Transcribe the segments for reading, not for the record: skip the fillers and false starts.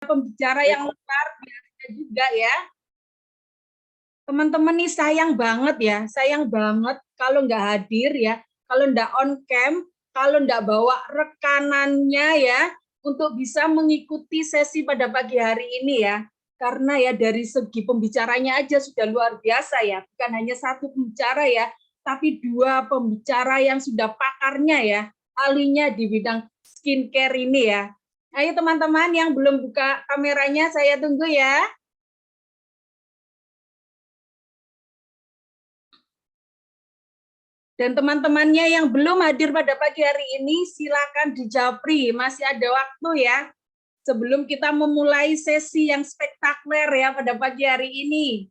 pembicara yang luar biasa juga ya. Teman-teman nih sayang banget ya, sayang banget kalau nggak hadir ya, kalau nggak on cam, kalau nggak bawa rekanannya ya, untuk bisa mengikuti sesi pada pagi hari ini ya. Karena ya dari segi pembicaranya aja sudah luar biasa ya, bukan hanya satu pembicara ya, tapi dua pembicara yang sudah pakarnya ya, ahlinya di bidang skincare ini ya. Ayo teman-teman yang belum buka kameranya, saya tunggu ya. Dan teman-temannya yang belum hadir pada pagi hari ini, silakan dijapri, masih ada waktu ya. Sebelum kita memulai sesi yang spektakuler ya pada pagi hari ini.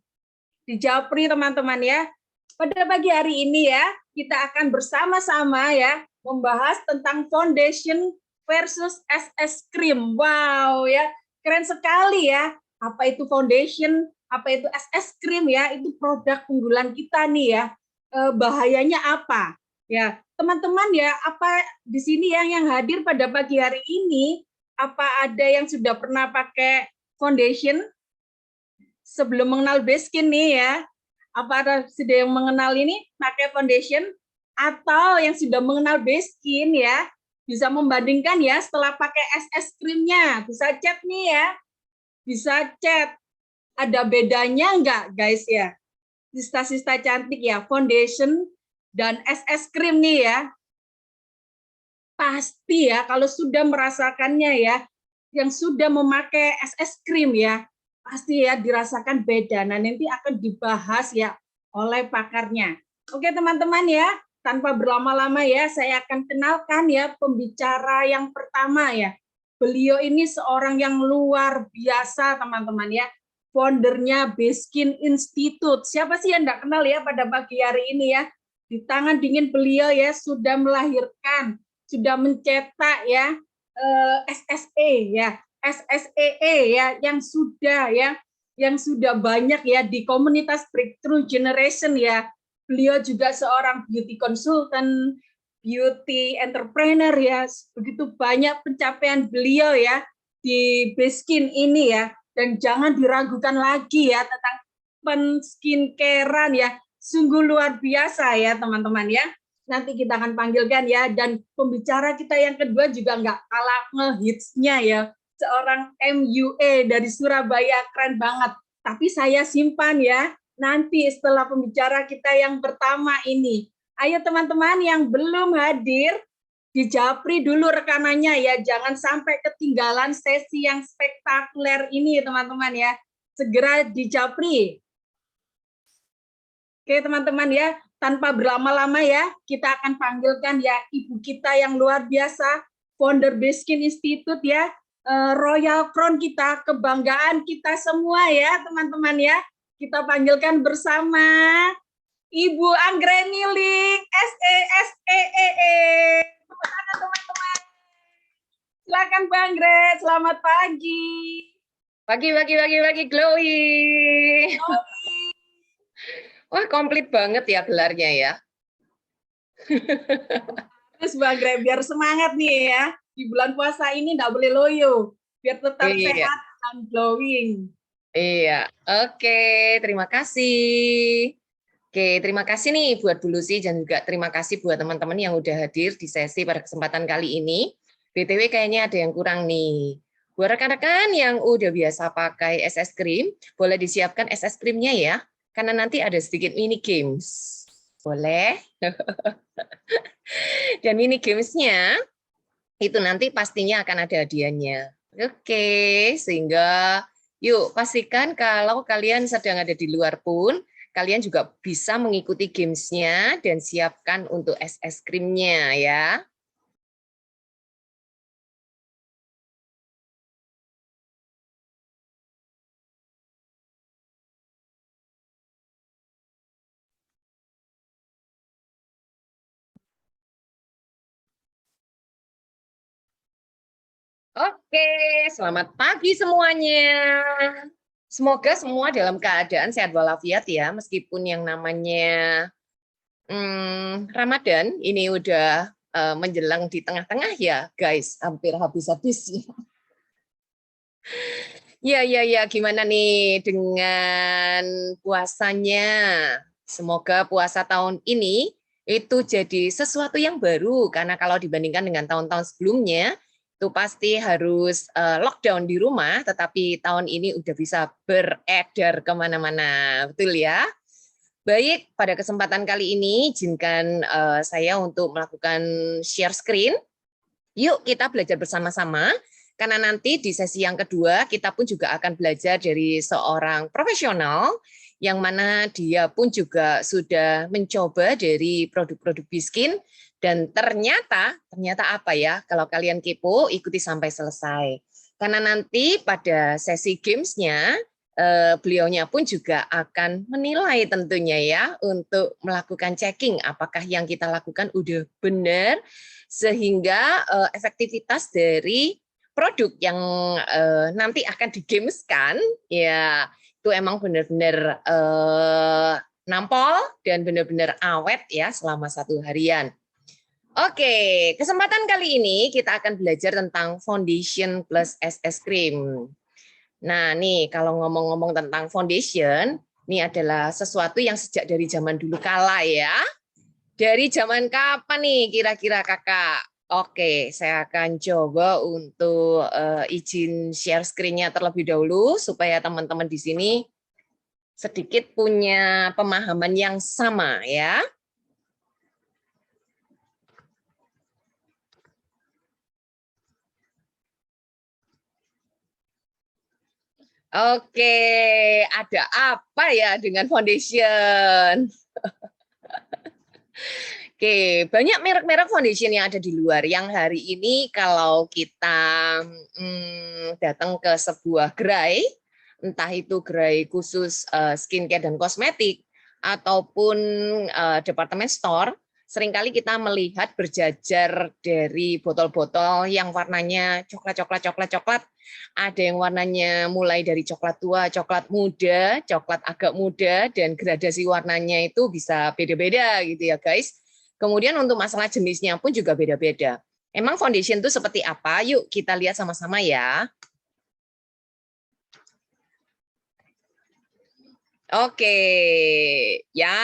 Dijapri teman-teman ya. Pada pagi hari ini ya, kita akan bersama-sama ya membahas tentang foundation versus SS cream. Wow ya, keren sekali ya. Apa itu foundation, apa itu SS cream ya, itu produk unggulan kita nih ya. Bahayanya apa? Ya, teman-teman ya, apa di sini yang hadir pada pagi hari ini, apa ada yang sudah pernah pakai foundation sebelum mengenal base skin nih ya? Apa ada sudah yang mengenal ini pakai foundation atau yang sudah mengenal base skin ya? Bisa membandingkan ya setelah pakai SS creamnya, bisa chat nih ya, bisa chat. Ada bedanya enggak guys ya? Sista-sista cantik ya, foundation dan SS cream nih ya. Pasti ya kalau sudah merasakannya ya, yang sudah memakai SS cream ya, pasti ya dirasakan beda. Nah, nanti akan dibahas ya oleh pakarnya. Oke teman-teman ya, tanpa berlama-lama ya, saya akan kenalkan ya pembicara yang pertama ya. Beliau ini seorang yang luar biasa teman-teman ya, foundernya Baskin Institute. Siapa sih yang enggak kenal ya pada pagi hari ini ya? Di tangan dingin beliau ya sudah melahirkan, sudah mencetak ya SSE ya, SSEE ya yang sudah banyak ya di komunitas Breakthrough Generation ya. Beliau juga seorang beauty consultant, beauty entrepreneur ya. Begitu banyak pencapaian beliau ya di Baskin ini ya. Dan jangan diragukan lagi ya tentang pen-skincarean ya. Sungguh luar biasa ya teman-teman ya. Nanti kita akan panggilkan ya. Dan pembicara kita yang kedua juga nggak kalah ngehitsnya ya. Seorang MUA dari Surabaya, keren banget. Tapi saya simpan ya, nanti setelah pembicara kita yang pertama ini. Ayo teman-teman yang belum hadir, dijapri dulu rekanannya ya, jangan sampai ketinggalan sesi yang spektakuler ini teman-teman ya. Segera dijapri. Oke teman-teman ya, tanpa berlama-lama ya, kita akan panggilkan ya ibu kita yang luar biasa, founder Baskin Institute ya, Royal Crown kita, kebanggaan kita semua ya teman-teman ya. Kita panggilkan bersama Ibu Anggreni Ling, SESEEE. Tepuk tangan teman-teman. Silakan Bang Anggreni, selamat pagi. Pagi, glowing. Wah, komplit banget ya gelarnya ya. Terus Bang Anggreni, biar semangat nih ya. Di bulan puasa ini nggak boleh loyo. Biar tetap sehat dan glowing. Iya, oke. Terima kasih. Oke, terima kasih nih buat Bu Lucy dan juga terima kasih buat teman-teman yang udah hadir di sesi pada kesempatan kali ini. BTW kayaknya ada yang kurang nih. Buat rekan-rekan yang udah biasa pakai SS Cream, boleh disiapkan SS Creamnya ya, karena nanti ada sedikit mini games. Boleh? Dan mini gamesnya itu nanti pastinya akan ada hadiahnya. Oke, sehingga yuk pastikan kalau kalian sedang ada di luar pun, kalian juga bisa mengikuti gamesnya dan siapkan untuk SS Creamnya ya. Oke, selamat pagi semuanya. Semoga semua dalam keadaan sehat walafiat ya, meskipun yang namanya Ramadan ini udah menjelang di tengah-tengah ya, guys, hampir habis-habis ya. Ya, gimana nih dengan puasanya? Semoga puasa tahun ini itu jadi sesuatu yang baru, karena kalau dibandingkan dengan tahun-tahun sebelumnya, itu pasti harus lockdown di rumah, tetapi tahun ini udah bisa beredar kemana-mana, betul ya? Baik, pada kesempatan kali ini, izinkan saya untuk melakukan share screen. Yuk kita belajar bersama-sama, karena nanti di sesi yang kedua kita pun juga akan belajar dari seorang profesional yang mana dia pun juga sudah mencoba dari produk-produk Biskin dan ternyata apa ya? Kalau kalian kepo, ikuti sampai selesai. Karena nanti pada sesi gamesnya beliaunya pun juga akan menilai tentunya ya untuk melakukan checking apakah yang kita lakukan udah benar sehingga efektivitas dari produk yang nanti akan digameskan ya itu emang benar-benar nampol dan benar-benar awet ya selama 1 harian. Oke, kesempatan kali ini kita akan belajar tentang foundation plus es krim. Nah, nih kalau ngomong-ngomong tentang foundation, ini adalah sesuatu yang sejak dari zaman dulu kala ya. Dari zaman kapan nih kira-kira Kakak? Oke, saya akan coba untuk izin share screen-nya terlebih dahulu supaya teman-teman di sini sedikit punya pemahaman yang sama ya. Oke, ada apa ya dengan foundation? Oke, banyak merek-merek foundation yang ada di luar. Yang hari ini kalau kita datang ke sebuah gerai, entah itu gerai khusus skincare dan kosmetik, ataupun department store, seringkali kita melihat berjajar dari botol-botol yang warnanya coklat. Ada yang warnanya mulai dari coklat tua, coklat muda, coklat agak muda, dan gradasi warnanya itu bisa beda-beda gitu ya guys. Kemudian untuk masalah jenisnya pun juga beda-beda. Emang foundation itu seperti apa? Yuk kita lihat sama-sama ya. Oke, ya.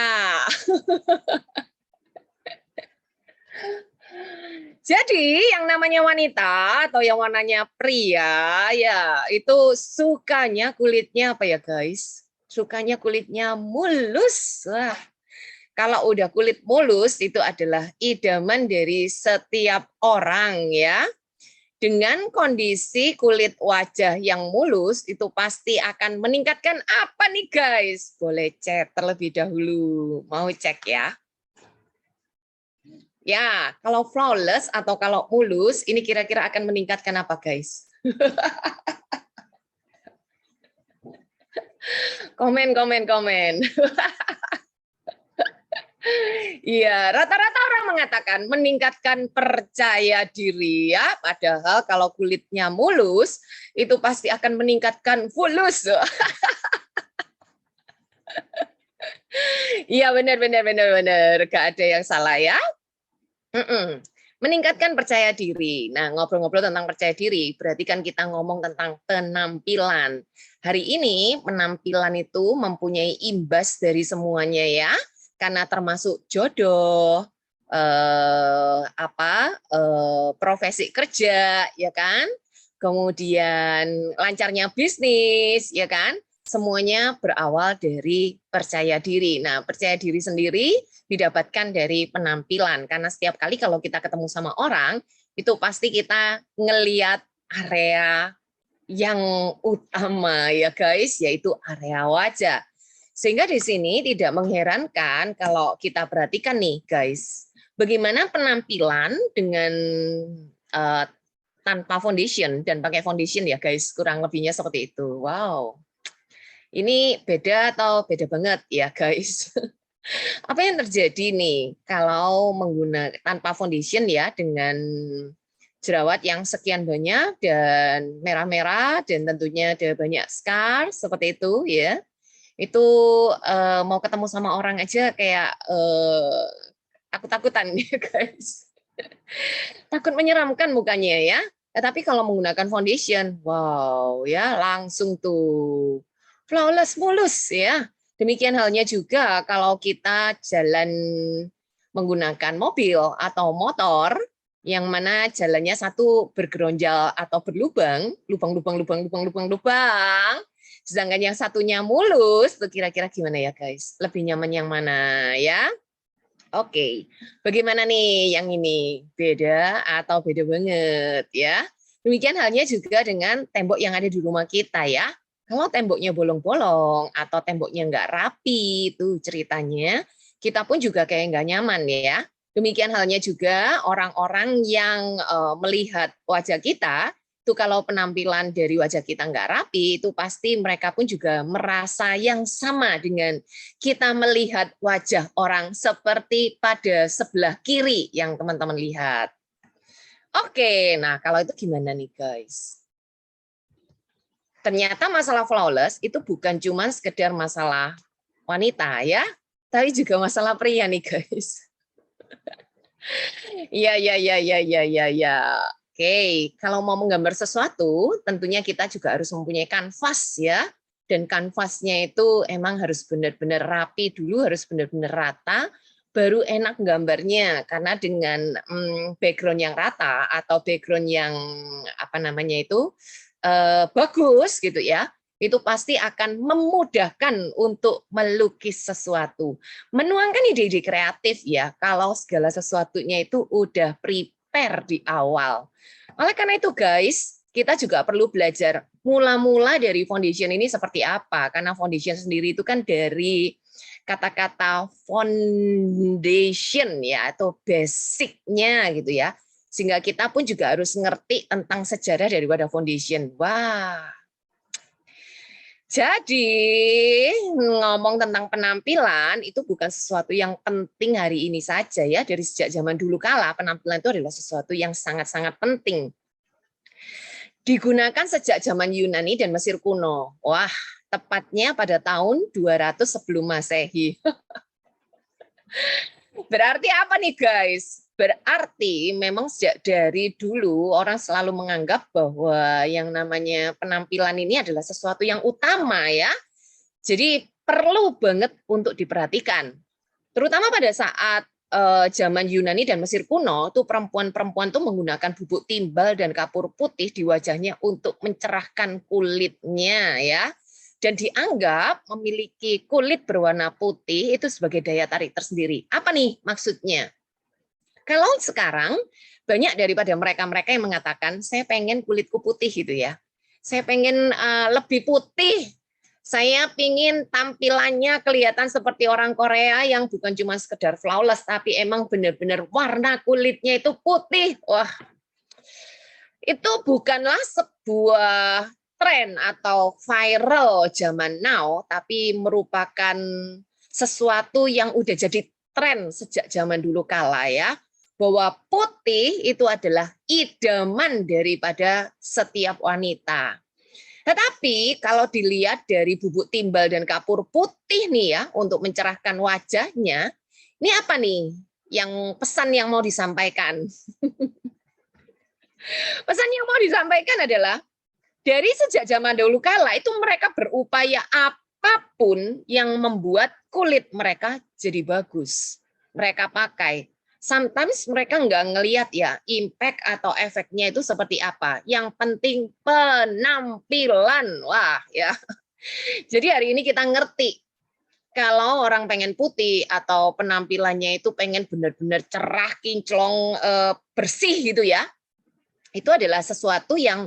Jadi yang namanya wanita atau yang warnanya pria ya itu sukanya kulitnya apa ya guys? Sukanya kulitnya mulus. Wah, kalau udah kulit mulus itu adalah idaman dari setiap orang ya. Dengan kondisi kulit wajah yang mulus itu pasti akan meningkatkan apa nih guys? Boleh cek terlebih dahulu. Mau cek ya? Ya, kalau flawless atau kalau mulus, ini kira-kira akan meningkatkan apa, guys? Komen. Iya, rata-rata orang mengatakan meningkatkan percaya diri ya, padahal kalau kulitnya mulus, itu pasti akan meningkatkan fulus. Iya, benar. Gak ada yang salah ya. Meningkatkan percaya diri. Nah, ngobrol-ngobrol tentang percaya diri, berarti kan kita ngomong tentang penampilan. Hari ini penampilan itu mempunyai imbas dari semuanya ya, karena termasuk jodoh, profesi kerja, ya kan? Kemudian lancarnya bisnis, ya kan? Semuanya berawal dari percaya diri. Nah, percaya diri sendiri didapatkan dari penampilan, karena setiap kali kalau kita ketemu sama orang, itu pasti kita ngeliat area yang utama ya guys, yaitu area wajah. Sehingga di sini tidak mengherankan kalau kita perhatikan nih guys, bagaimana penampilan dengan uh, tanpa foundation dan pakai foundation ya guys, kurang lebihnya seperti itu. Wow, ini beda atau beda banget ya guys? Apa yang terjadi nih kalau menggunakan tanpa foundation ya dengan jerawat yang sekian banyak dan merah-merah dan tentunya ada banyak scar seperti itu ya. Itu mau ketemu sama orang aja kayak takut-takutan ya guys. Takut menyeramkan mukanya ya. Tapi kalau menggunakan foundation, wow ya langsung tuh flawless mulus ya. Demikian halnya juga kalau kita jalan menggunakan mobil atau motor yang mana jalannya satu bergeronjal atau berlubang, lubang. Sedangkan yang satunya mulus, tuh kira-kira gimana ya guys? Lebih nyaman yang mana ya? Oke, bagaimana nih yang ini? Beda atau beda banget ya? Demikian halnya juga dengan tembok yang ada di rumah kita ya. Kalau temboknya bolong-bolong atau temboknya nggak rapi, itu ceritanya, kita pun juga kayak nggak nyaman ya. Demikian halnya juga orang-orang yang melihat wajah kita, itu kalau penampilan dari wajah kita nggak rapi, itu pasti mereka pun juga merasa yang sama dengan kita melihat wajah orang seperti pada sebelah kiri yang teman-teman lihat. Oke, nah kalau itu gimana nih guys? Ternyata masalah flawless itu bukan cuma sekedar masalah wanita ya, tapi juga masalah pria nih guys. Ya. Oke, kalau mau menggambar sesuatu, tentunya kita juga harus mempunyai kanvas ya. Dan kanvasnya itu emang harus benar-benar rapi dulu, harus benar-benar rata, baru enak gambarnya. Karena dengan background yang rata atau background yang apa namanya itu bagus gitu ya, itu pasti akan memudahkan untuk melukis sesuatu. Menuangkan ide-ide kreatif ya, kalau segala sesuatunya itu udah prepare di awal. Oleh karena itu guys, kita juga perlu belajar mula-mula dari foundation ini seperti apa. Karena foundation sendiri itu kan dari kata-kata foundation ya, atau basicnya gitu ya. Sehingga kita pun juga harus ngerti tentang sejarah daripada foundation. Wah, jadi ngomong tentang penampilan itu bukan sesuatu yang penting hari ini saja ya. Dari sejak zaman dulu kala penampilan itu adalah sesuatu yang sangat-sangat penting. Digunakan sejak zaman Yunani dan Mesir kuno. Wah, tepatnya pada tahun 200 sebelum Masehi. Berarti apa nih guys? Berarti memang sejak dari dulu orang selalu menganggap bahwa yang namanya penampilan ini adalah sesuatu yang utama ya. Jadi perlu banget untuk diperhatikan. Terutama pada saat zaman Yunani dan Mesir kuno, tuh perempuan-perempuan tuh menggunakan bubuk timbal dan kapur putih di wajahnya untuk mencerahkan kulitnya ya. Dan dianggap memiliki kulit berwarna putih itu sebagai daya tarik tersendiri. Apa nih maksudnya? Kalau sekarang banyak daripada mereka-mereka yang mengatakan saya pengen kulitku putih gitu ya. Saya pengen lebih putih. Saya pingin tampilannya kelihatan seperti orang Korea yang bukan cuma sekedar flawless, tapi emang benar-benar warna kulitnya itu putih. Wah, itu bukanlah sebuah tren atau viral zaman now, tapi merupakan sesuatu yang udah jadi tren sejak zaman dulu kala ya. Bahwa putih itu adalah idaman daripada setiap wanita. Tetapi kalau dilihat dari bubuk timbal dan kapur putih nih ya, untuk mencerahkan wajahnya, ini apa nih yang pesan yang mau disampaikan? Pesan yang mau disampaikan adalah, dari sejak zaman dahulu kala itu mereka berupaya apapun yang membuat kulit mereka jadi bagus. Mereka pakai. Sometimes mereka nggak ngelihat ya impact atau efeknya itu seperti apa. Yang penting penampilan. Wah ya. Jadi hari ini kita ngerti kalau orang pengen putih atau penampilannya itu pengen benar-benar cerah, kinclong, bersih gitu ya. Itu adalah sesuatu yang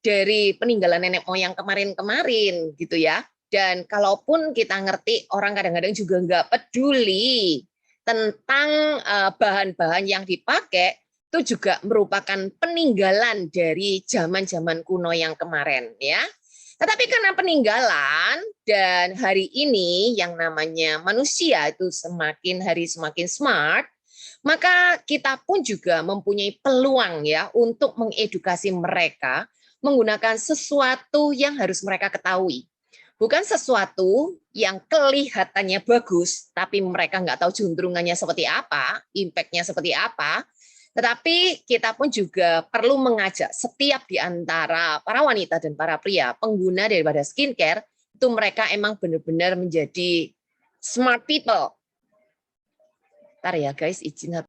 dari peninggalan nenek moyang kemarin-kemarin gitu ya. Dan kalaupun kita ngerti, orang kadang-kadang juga nggak peduli tentang bahan-bahan yang dipakai, itu juga merupakan peninggalan dari zaman-zaman kuno yang kemarin ya. Tetapi karena peninggalan dan hari ini yang namanya manusia itu semakin hari semakin smart, maka kita pun juga mempunyai peluang ya untuk mengedukasi mereka menggunakan sesuatu yang harus mereka ketahui. Bukan sesuatu yang kelihatannya bagus, tapi mereka nggak tahu juntrungannya seperti apa, impact-nya seperti apa. Tetapi kita pun juga perlu mengajak setiap di antara para wanita dan para pria pengguna daripada skincare itu mereka emang benar-benar menjadi smart people. Ntar ya guys, izin.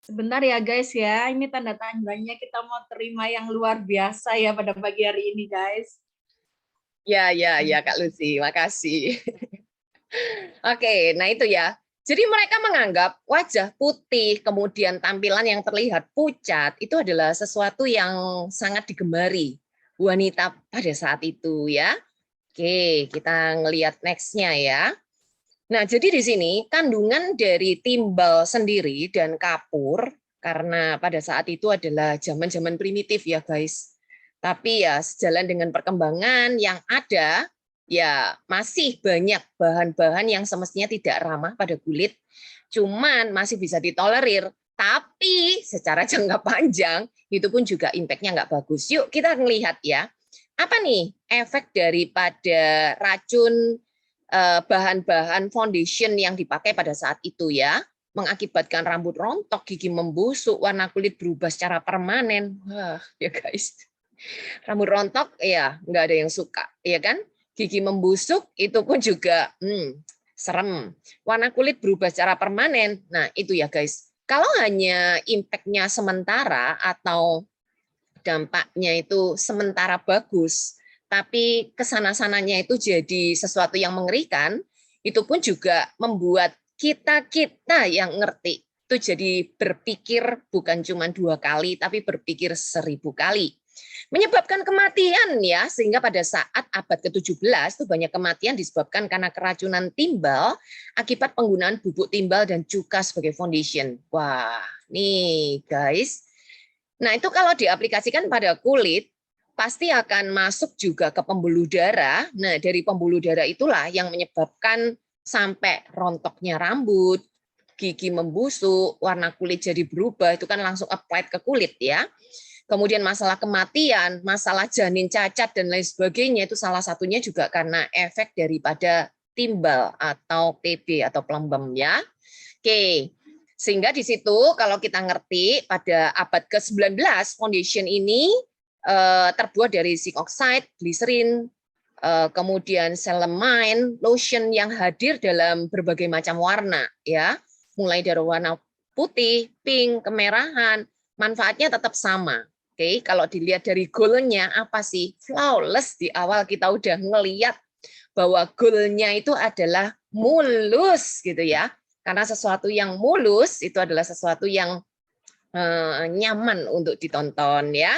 Sebentar ya guys ya, ini tanda tandanya kita mau terima yang luar biasa ya pada pagi hari ini guys. Ya Kak Lucy, makasih. Oke, nah itu ya. Jadi mereka menganggap wajah putih, kemudian tampilan yang terlihat pucat, itu adalah sesuatu yang sangat digemari wanita pada saat itu ya. Oke, kita ngelihat next-nya ya. Nah, jadi di sini kandungan dari timbal sendiri dan kapur, karena pada saat itu adalah zaman-zaman primitif ya guys. Tapi ya sejalan dengan perkembangan yang ada, ya masih banyak bahan-bahan yang semestinya tidak ramah pada kulit, cuman masih bisa ditolerir. Tapi secara jangka panjang, itu pun juga impact-nya nggak bagus. Yuk kita melihat ya, apa nih efek daripada racun bahan-bahan foundation yang dipakai pada saat itu ya, mengakibatkan rambut rontok, gigi membusuk, warna kulit berubah secara permanen. Wah, ya guys. Rambut rontok ya nggak ada yang suka, ya kan? Gigi membusuk itu pun juga serem. Warna kulit berubah secara permanen. Nah, itu ya guys. Kalau hanya impact-nya sementara atau dampaknya itu sementara bagus, tapi kesana-sananya itu jadi sesuatu yang mengerikan, itu pun juga membuat kita yang ngerti itu jadi berpikir bukan cuma 2 kali, tapi berpikir 1000 kali. Menyebabkan kematian ya, sehingga pada saat abad ke-17 itu banyak kematian disebabkan karena keracunan timbal akibat penggunaan bubuk timbal dan cuka sebagai foundation. Wah, nih guys. Nah, itu kalau diaplikasikan pada kulit, pasti akan masuk juga ke pembuluh darah. Nah, dari pembuluh darah itulah yang menyebabkan sampai rontoknya rambut, gigi membusuk, warna kulit jadi berubah, itu kan langsung applied ke kulit ya. Kemudian masalah kematian, masalah janin cacat, dan lain sebagainya, itu salah satunya juga karena efek daripada timbal atau TB atau pelembab ya. Oke, sehingga di situ kalau kita ngerti pada abad ke-19 foundation ini terbuat dari zinc oxide, glycerin, kemudian selamine, lotion yang hadir dalam berbagai macam warna ya, mulai dari warna putih, pink, kemerahan, manfaatnya tetap sama. Oke, kalau dilihat dari goalnya apa sih? Flawless, di awal kita udah ngeliat bahwa goalnya itu adalah mulus gitu ya. Karena sesuatu yang mulus itu adalah sesuatu yang nyaman untuk ditonton ya.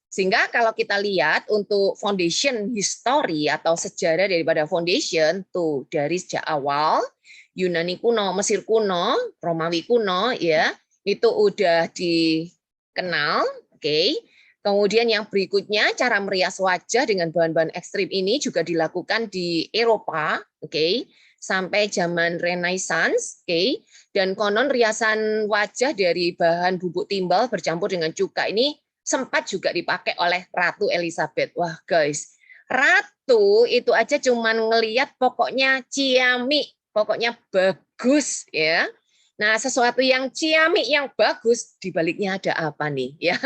Sehingga kalau kita lihat untuk foundation history atau sejarah daripada foundation tuh dari sejak awal Yunani kuno, Mesir kuno, Romawi kuno ya, itu udah dikenal, oke. Kemudian yang berikutnya cara merias wajah dengan bahan-bahan ekstrim ini juga dilakukan di Eropa, oke, sampai zaman Renaissance, oke. Dan konon riasan wajah dari bahan bubuk timbal bercampur dengan cuka ini sempat juga dipakai oleh Ratu Elizabeth. Wah guys, Ratu itu aja cuman ngelihat pokoknya ciamik, pokoknya bagus ya. Nah, sesuatu yang ciamik yang bagus dibaliknya ada apa nih ya.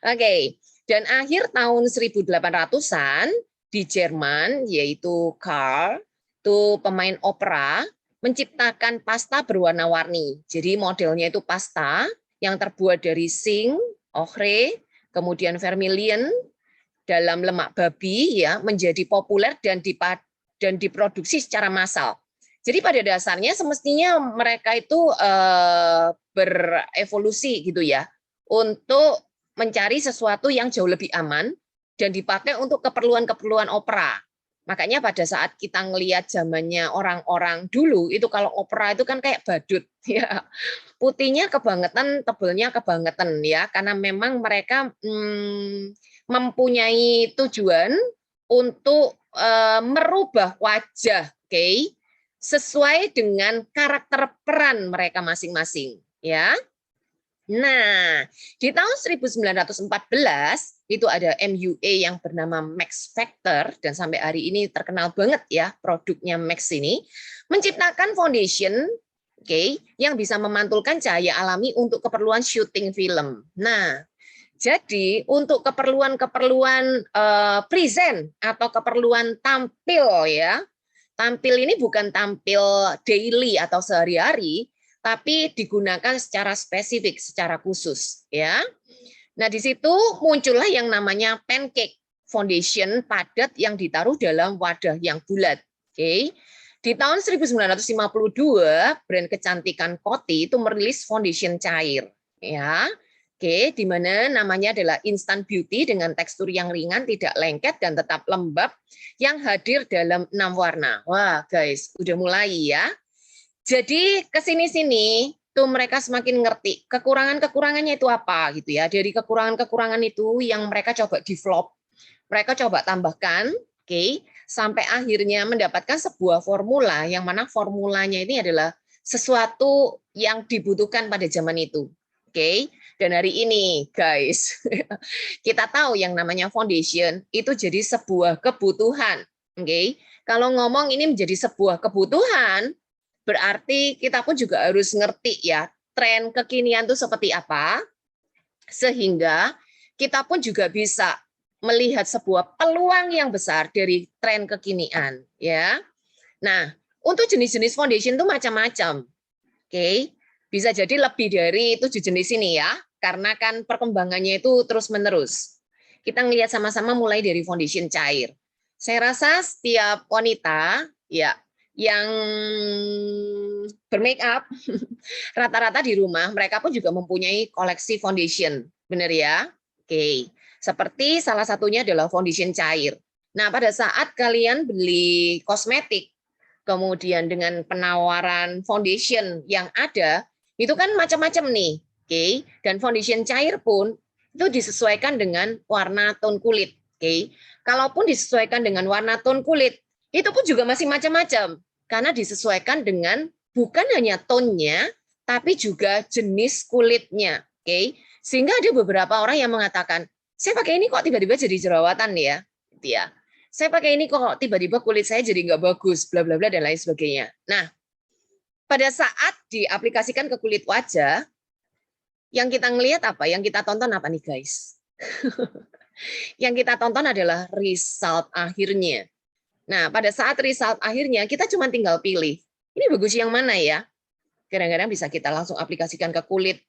Oke, dan akhir tahun 1800-an di Jerman yaitu Karl, itu pemain opera, menciptakan pasta berwarna-warni. Jadi modelnya itu pasta yang terbuat dari zinc, ochre, kemudian vermilion dalam lemak babi ya, menjadi populer dan diproduksi secara massal. Jadi pada dasarnya semestinya mereka itu berevolusi gitu ya untuk mencari sesuatu yang jauh lebih aman dan dipakai untuk keperluan-keperluan opera. Makanya pada saat kita ngelihat zamannya orang-orang dulu itu kalau opera itu kan kayak badut ya. Putihnya kebangetan, tebelnya kebangetan ya, karena memang mereka mempunyai tujuan untuk merubah wajah, oke, sesuai dengan karakter peran mereka masing-masing, ya. Nah, di tahun 1914 itu ada MUA yang bernama Max Factor, dan sampai hari ini terkenal banget ya produknya Max ini, menciptakan foundation, yang bisa memantulkan cahaya alami untuk keperluan syuting film. Nah, jadi untuk keperluan-keperluan present atau keperluan tampil ya, tampil ini bukan tampil daily atau sehari-hari, tapi digunakan secara spesifik, secara khusus, ya. Nah, di situ muncullah yang namanya pancake foundation padat yang ditaruh dalam wadah yang bulat. Oke. Di tahun 1952, brand kecantikan Coty itu merilis foundation cair, ya. Oke, di mana namanya adalah Instant Beauty dengan tekstur yang ringan, tidak lengket dan tetap lembab, yang hadir dalam 6 warna. Wah, guys, udah mulai ya. Jadi kesini-sini tuh mereka semakin ngerti kekurangan-kekurangannya itu apa gitu ya. Dari kekurangan-kekurangan itu yang mereka coba develop, mereka coba tambahkan, sampai akhirnya mendapatkan sebuah formula yang mana formulanya ini adalah sesuatu yang dibutuhkan pada zaman itu. Dan hari ini, guys, kita tahu yang namanya foundation itu jadi sebuah kebutuhan. Kalau ngomong ini menjadi sebuah kebutuhan, berarti kita pun juga harus ngerti ya, tren kekinian itu seperti apa, sehingga kita pun juga bisa melihat sebuah peluang yang besar dari tren kekinian. Ya. Nah, untuk jenis-jenis foundation itu macam-macam. Bisa jadi lebih dari 7 jenis ini ya, karena kan perkembangannya itu terus-menerus. Kita ngelihat sama-sama mulai dari foundation cair. Saya rasa setiap wanita ya yang bermake up rata-rata di rumah mereka pun juga mempunyai koleksi foundation, benar ya? Seperti salah satunya adalah foundation cair. Nah, pada saat kalian beli kosmetik, kemudian dengan penawaran foundation yang ada, itu kan macam-macam nih, dan foundation cair pun itu disesuaikan dengan warna tone kulit, Kalaupun disesuaikan dengan warna tone kulit, itu pun juga masih macam-macam, karena disesuaikan dengan bukan hanya tone-nya, tapi juga jenis kulitnya. Sehingga ada beberapa orang yang mengatakan, saya pakai ini kok tiba-tiba jadi jerawatan ya. Saya pakai ini kok tiba-tiba kulit saya jadi nggak bagus, bla bla bla dan lain sebagainya. Nah, pada saat diaplikasikan ke kulit wajah, yang kita ngelihat apa? Yang kita tonton apa nih guys? Yang kita tonton adalah result akhirnya. Nah, pada saat result akhirnya, kita cuma tinggal pilih, ini bagus yang mana ya? Kadang-kadang bisa kita langsung aplikasikan ke kulit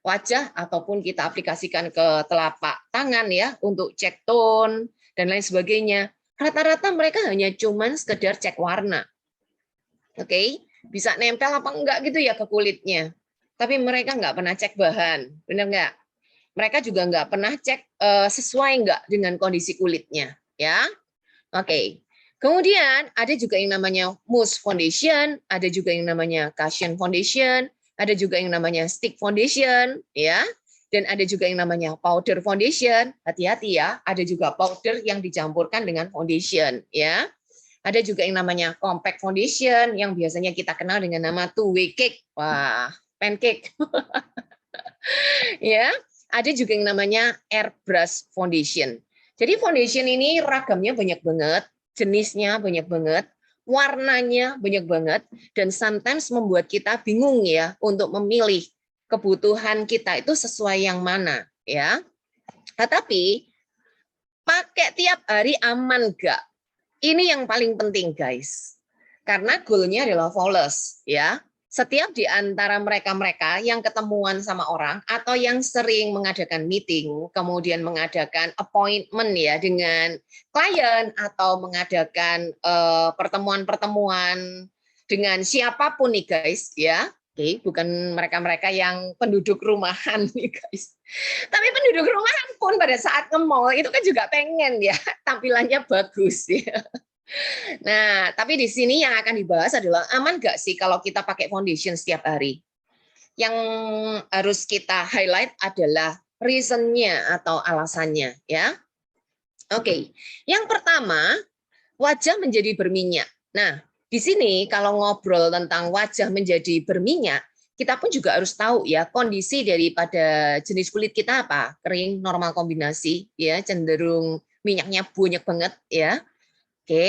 wajah, ataupun kita aplikasikan ke telapak tangan ya, untuk cek tone, dan lain sebagainya. Rata-rata mereka hanya cuman sekedar cek warna. Bisa nempel apa enggak gitu ya ke kulitnya. Tapi mereka nggak pernah cek bahan, benar nggak? Mereka juga nggak pernah cek sesuai nggak dengan kondisi kulitnya, ya. Kemudian ada juga yang namanya mousse foundation, ada juga yang namanya cushion foundation, ada juga yang namanya stick foundation, ya. Dan ada juga yang namanya powder foundation. Hati-hati ya, ada juga powder yang dicampurkan dengan foundation, ya. Ada juga yang namanya compact foundation yang biasanya kita kenal dengan nama two-way cake. Wah, pancake. Ya, ada juga yang namanya airbrush foundation. Jadi foundation ini ragamnya banyak banget, jenisnya banyak banget, warnanya banyak banget, dan sometimes membuat kita bingung ya untuk memilih kebutuhan kita itu sesuai yang mana, ya. Tetapi pakai tiap hari aman nggak? Ini yang paling penting guys, karena goalnya adalah flawless, ya. Setiap di antara mereka-mereka yang ketemuan sama orang atau yang sering mengadakan meeting, kemudian mengadakan appointment ya dengan klien atau mengadakan pertemuan-pertemuan dengan siapapun nih guys ya. Bukan mereka-mereka yang penduduk rumahan nih guys. Tapi penduduk rumahan pun pada saat nge-mall itu kan juga pengen ya tampilannya bagus ya. Nah, tapi di sini yang akan dibahas adalah aman nggak sih kalau kita pakai foundation setiap hari? Yang harus kita highlight adalah reason-nya atau alasannya, ya. Yang pertama, wajah menjadi berminyak. Nah, di sini kalau ngobrol tentang wajah menjadi berminyak, kita pun juga harus tahu ya kondisi daripada jenis kulit kita apa, kering, normal kombinasi, ya cenderung minyaknya banyak banget ya, oke,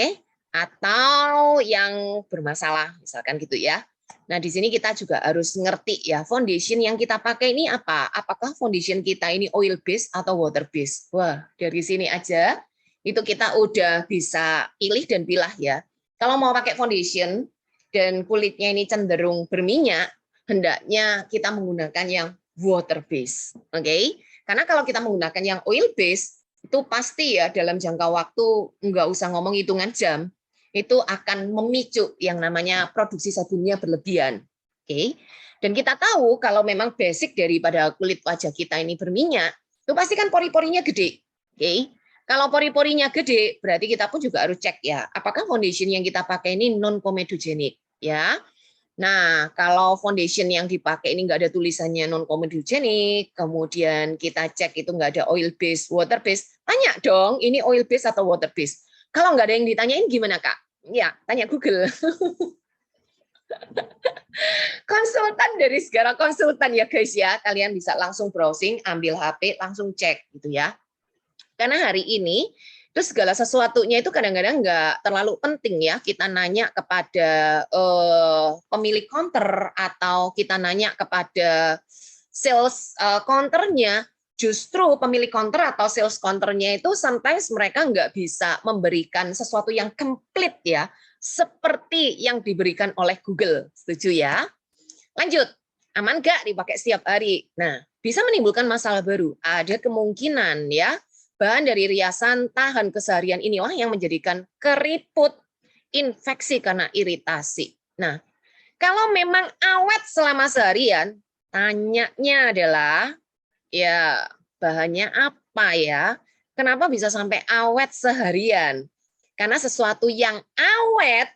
atau yang bermasalah, misalkan gitu ya. Nah, di sini kita juga harus ngerti ya, foundation yang kita pakai ini apa? Apakah foundation kita ini oil base atau water base? Wah, dari sini aja itu kita udah bisa pilih dan pilah ya. Kalau mau pakai foundation dan kulitnya ini cenderung berminyak, hendaknya kita menggunakan yang water base. Oke? Karena kalau kita menggunakan yang oil base, itu pasti ya dalam jangka waktu, nggak usah ngomong hitungan jam, itu akan memicu yang namanya produksi sebumnya berlebihan. Oke. Dan kita tahu kalau memang basic daripada kulit wajah kita ini berminyak, itu pasti kan pori-porinya gede. Oke. Kalau pori-porinya gede, berarti kita pun juga harus cek ya, apakah foundation yang kita pakai ini non comedogenic ya. Nah, kalau foundation yang dipakai ini nggak ada tulisannya non comedogenic, kemudian kita cek itu nggak ada oil base, water base, tanya dong, ini oil base atau water base. Kalau nggak ada yang ditanyain gimana, Kak? Ya, tanya Google. Konsultan dari segala konsultan ya, guys ya. Kalian bisa langsung browsing, ambil HP, langsung cek gitu ya. Karena hari ini, terus segala sesuatunya itu kadang-kadang nggak terlalu penting ya. Kita nanya kepada pemilik counter atau kita nanya kepada sales counternya. Justru pemilik counter atau sales counternya itu sometimes mereka nggak bisa memberikan sesuatu yang komplit ya, seperti yang diberikan oleh Google. Setuju ya? Lanjut, aman nggak dipakai setiap hari? Nah, bisa menimbulkan masalah baru. Ada kemungkinan ya, bahan dari riasan tahan keseharian inilah yang menjadikan keriput, infeksi karena iritasi. Nah, kalau memang awet selama seharian, tanyanya adalah, ya, bahannya apa ya? Kenapa bisa sampai awet seharian? Karena sesuatu yang awet,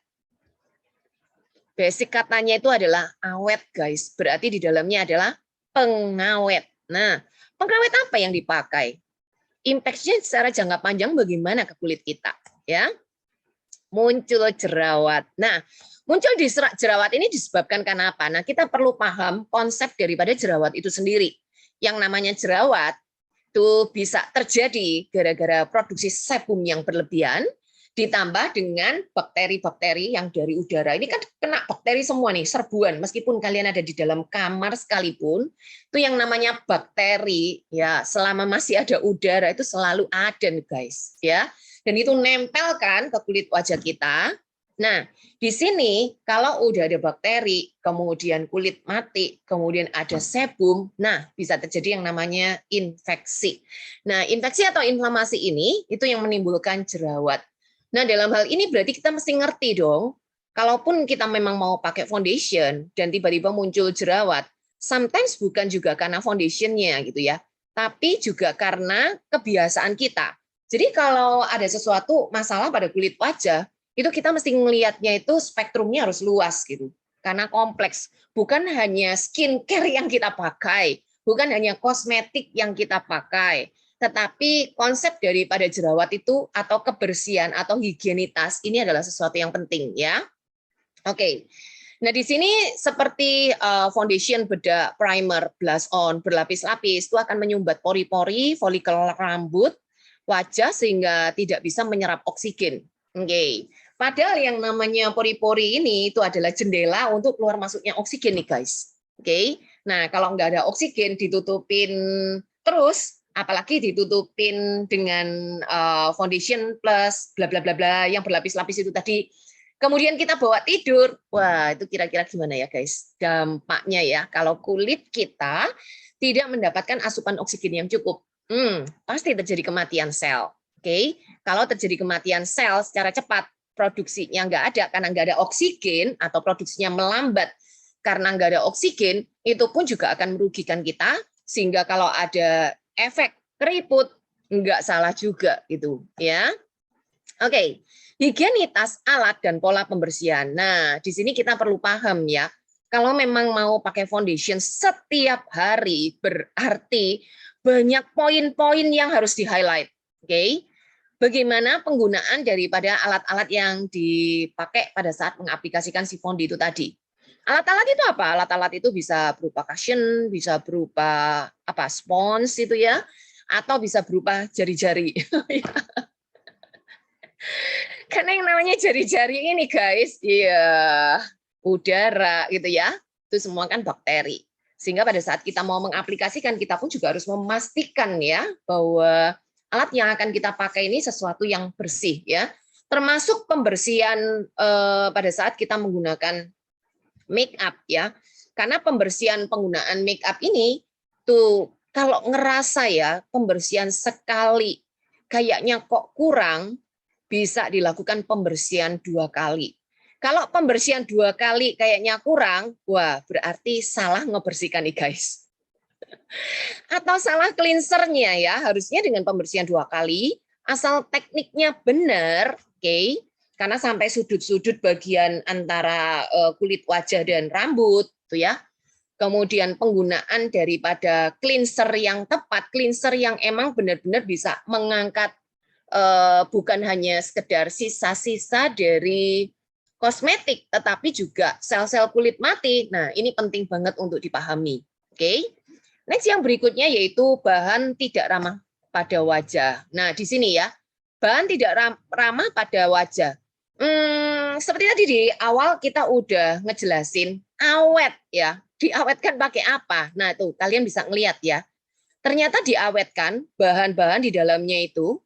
basic katanya itu adalah awet, guys. Berarti di dalamnya adalah pengawet. Nah, pengawet apa yang dipakai? Impact-nya secara jangka panjang bagaimana ke kulit kita? Ya, muncul jerawat. Nah, muncul di jerawat ini disebabkan karena apa? Nah, kita perlu paham konsep daripada jerawat itu sendiri. Yang namanya jerawat itu bisa terjadi gara-gara produksi sebum yang berlebihan, ditambah dengan bakteri-bakteri yang dari udara. Ini kan kena bakteri semua nih, serbuan. Meskipun kalian ada di dalam kamar sekalipun, itu yang namanya bakteri, ya selama masih ada udara itu selalu ada nih guys. Ya. Dan itu nempel kan ke kulit wajah kita. Nah, di sini kalau udah ada bakteri, kemudian kulit mati, kemudian ada sebum, nah bisa terjadi yang namanya infeksi. Nah, infeksi atau inflamasi ini itu yang menimbulkan jerawat. Nah, dalam hal ini berarti kita mesti ngerti dong, kalaupun kita memang mau pakai foundation dan tiba-tiba muncul jerawat, sometimes bukan juga karena foundationnya gitu ya, tapi juga karena kebiasaan kita. Jadi kalau ada sesuatu masalah pada kulit wajah, itu kita mesti melihatnya itu spektrumnya harus luas gitu. Karena kompleks, bukan hanya skincare yang kita pakai, bukan hanya kosmetik yang kita pakai, tetapi konsep daripada jerawat itu atau kebersihan atau higienitas ini adalah sesuatu yang penting ya. Oke. Nah, di sini seperti foundation, bedak, primer, blush on, berlapis-lapis itu akan menyumbat pori-pori, folikel rambut, wajah sehingga tidak bisa menyerap oksigen. Oke. Padahal yang namanya pori-pori ini itu adalah jendela untuk keluar masuknya oksigen nih guys. Oke. Nah, kalau nggak ada oksigen ditutupin terus, apalagi ditutupin dengan foundation plus bla bla bla bla yang berlapis-lapis itu tadi. Kemudian kita bawa tidur. Wah, itu kira-kira gimana ya guys? Dampaknya ya, kalau kulit kita tidak mendapatkan asupan oksigen yang cukup, pasti terjadi kematian sel. Oke. Kalau terjadi kematian sel secara cepat, produksinya nggak ada karena nggak ada oksigen atau produksinya melambat karena nggak ada oksigen, itu pun juga akan merugikan kita sehingga kalau ada efek keriput nggak salah juga gitu ya. Oke, higienitas alat dan pola pembersihan. Nah, di sini kita perlu paham ya. Kalau memang mau pakai foundation setiap hari berarti banyak poin-poin yang harus di-highlight. Oke. Bagaimana penggunaan daripada alat-alat yang dipakai pada saat mengaplikasikan si fondi itu tadi. Alat-alat itu apa? Alat-alat itu bisa berupa cushion, bisa berupa apa? Spons itu ya, atau bisa berupa jari-jari. Karena yang namanya jari-jari ini guys, iya, udara gitu ya. Itu semua kan bakteri. Sehingga pada saat kita mau mengaplikasikan, kita pun juga harus memastikan ya bahwa alat yang akan kita pakai ini sesuatu yang bersih ya. Termasuk pembersihan pada saat kita menggunakan make up ya. Karena pembersihan penggunaan make up ini tuh kalau ngerasa ya pembersihan sekali kayaknya kok kurang, bisa dilakukan pembersihan 2 kali. Kalau pembersihan 2 kali kayaknya kurang, wah berarti salah ngebersihkan nih guys. Atau salah cleansernya ya, harusnya dengan pembersihan 2 kali, asal tekniknya benar, oke, karena sampai sudut-sudut bagian antara kulit wajah dan rambut, tuh ya. Kemudian penggunaan daripada cleanser yang tepat, cleanser yang emang benar-benar bisa mengangkat bukan hanya sekedar sisa-sisa dari kosmetik, tetapi juga sel-sel kulit mati. Nah, ini penting banget untuk dipahami. Oke. Next yang berikutnya yaitu bahan tidak ramah pada wajah. Nah, di sini ya, bahan tidak ramah pada wajah. Seperti tadi di awal kita udah ngejelasin awet ya. Diawetkan pakai apa? Nah, tuh kalian bisa ngelihat ya. Ternyata diawetkan bahan-bahan di dalamnya itu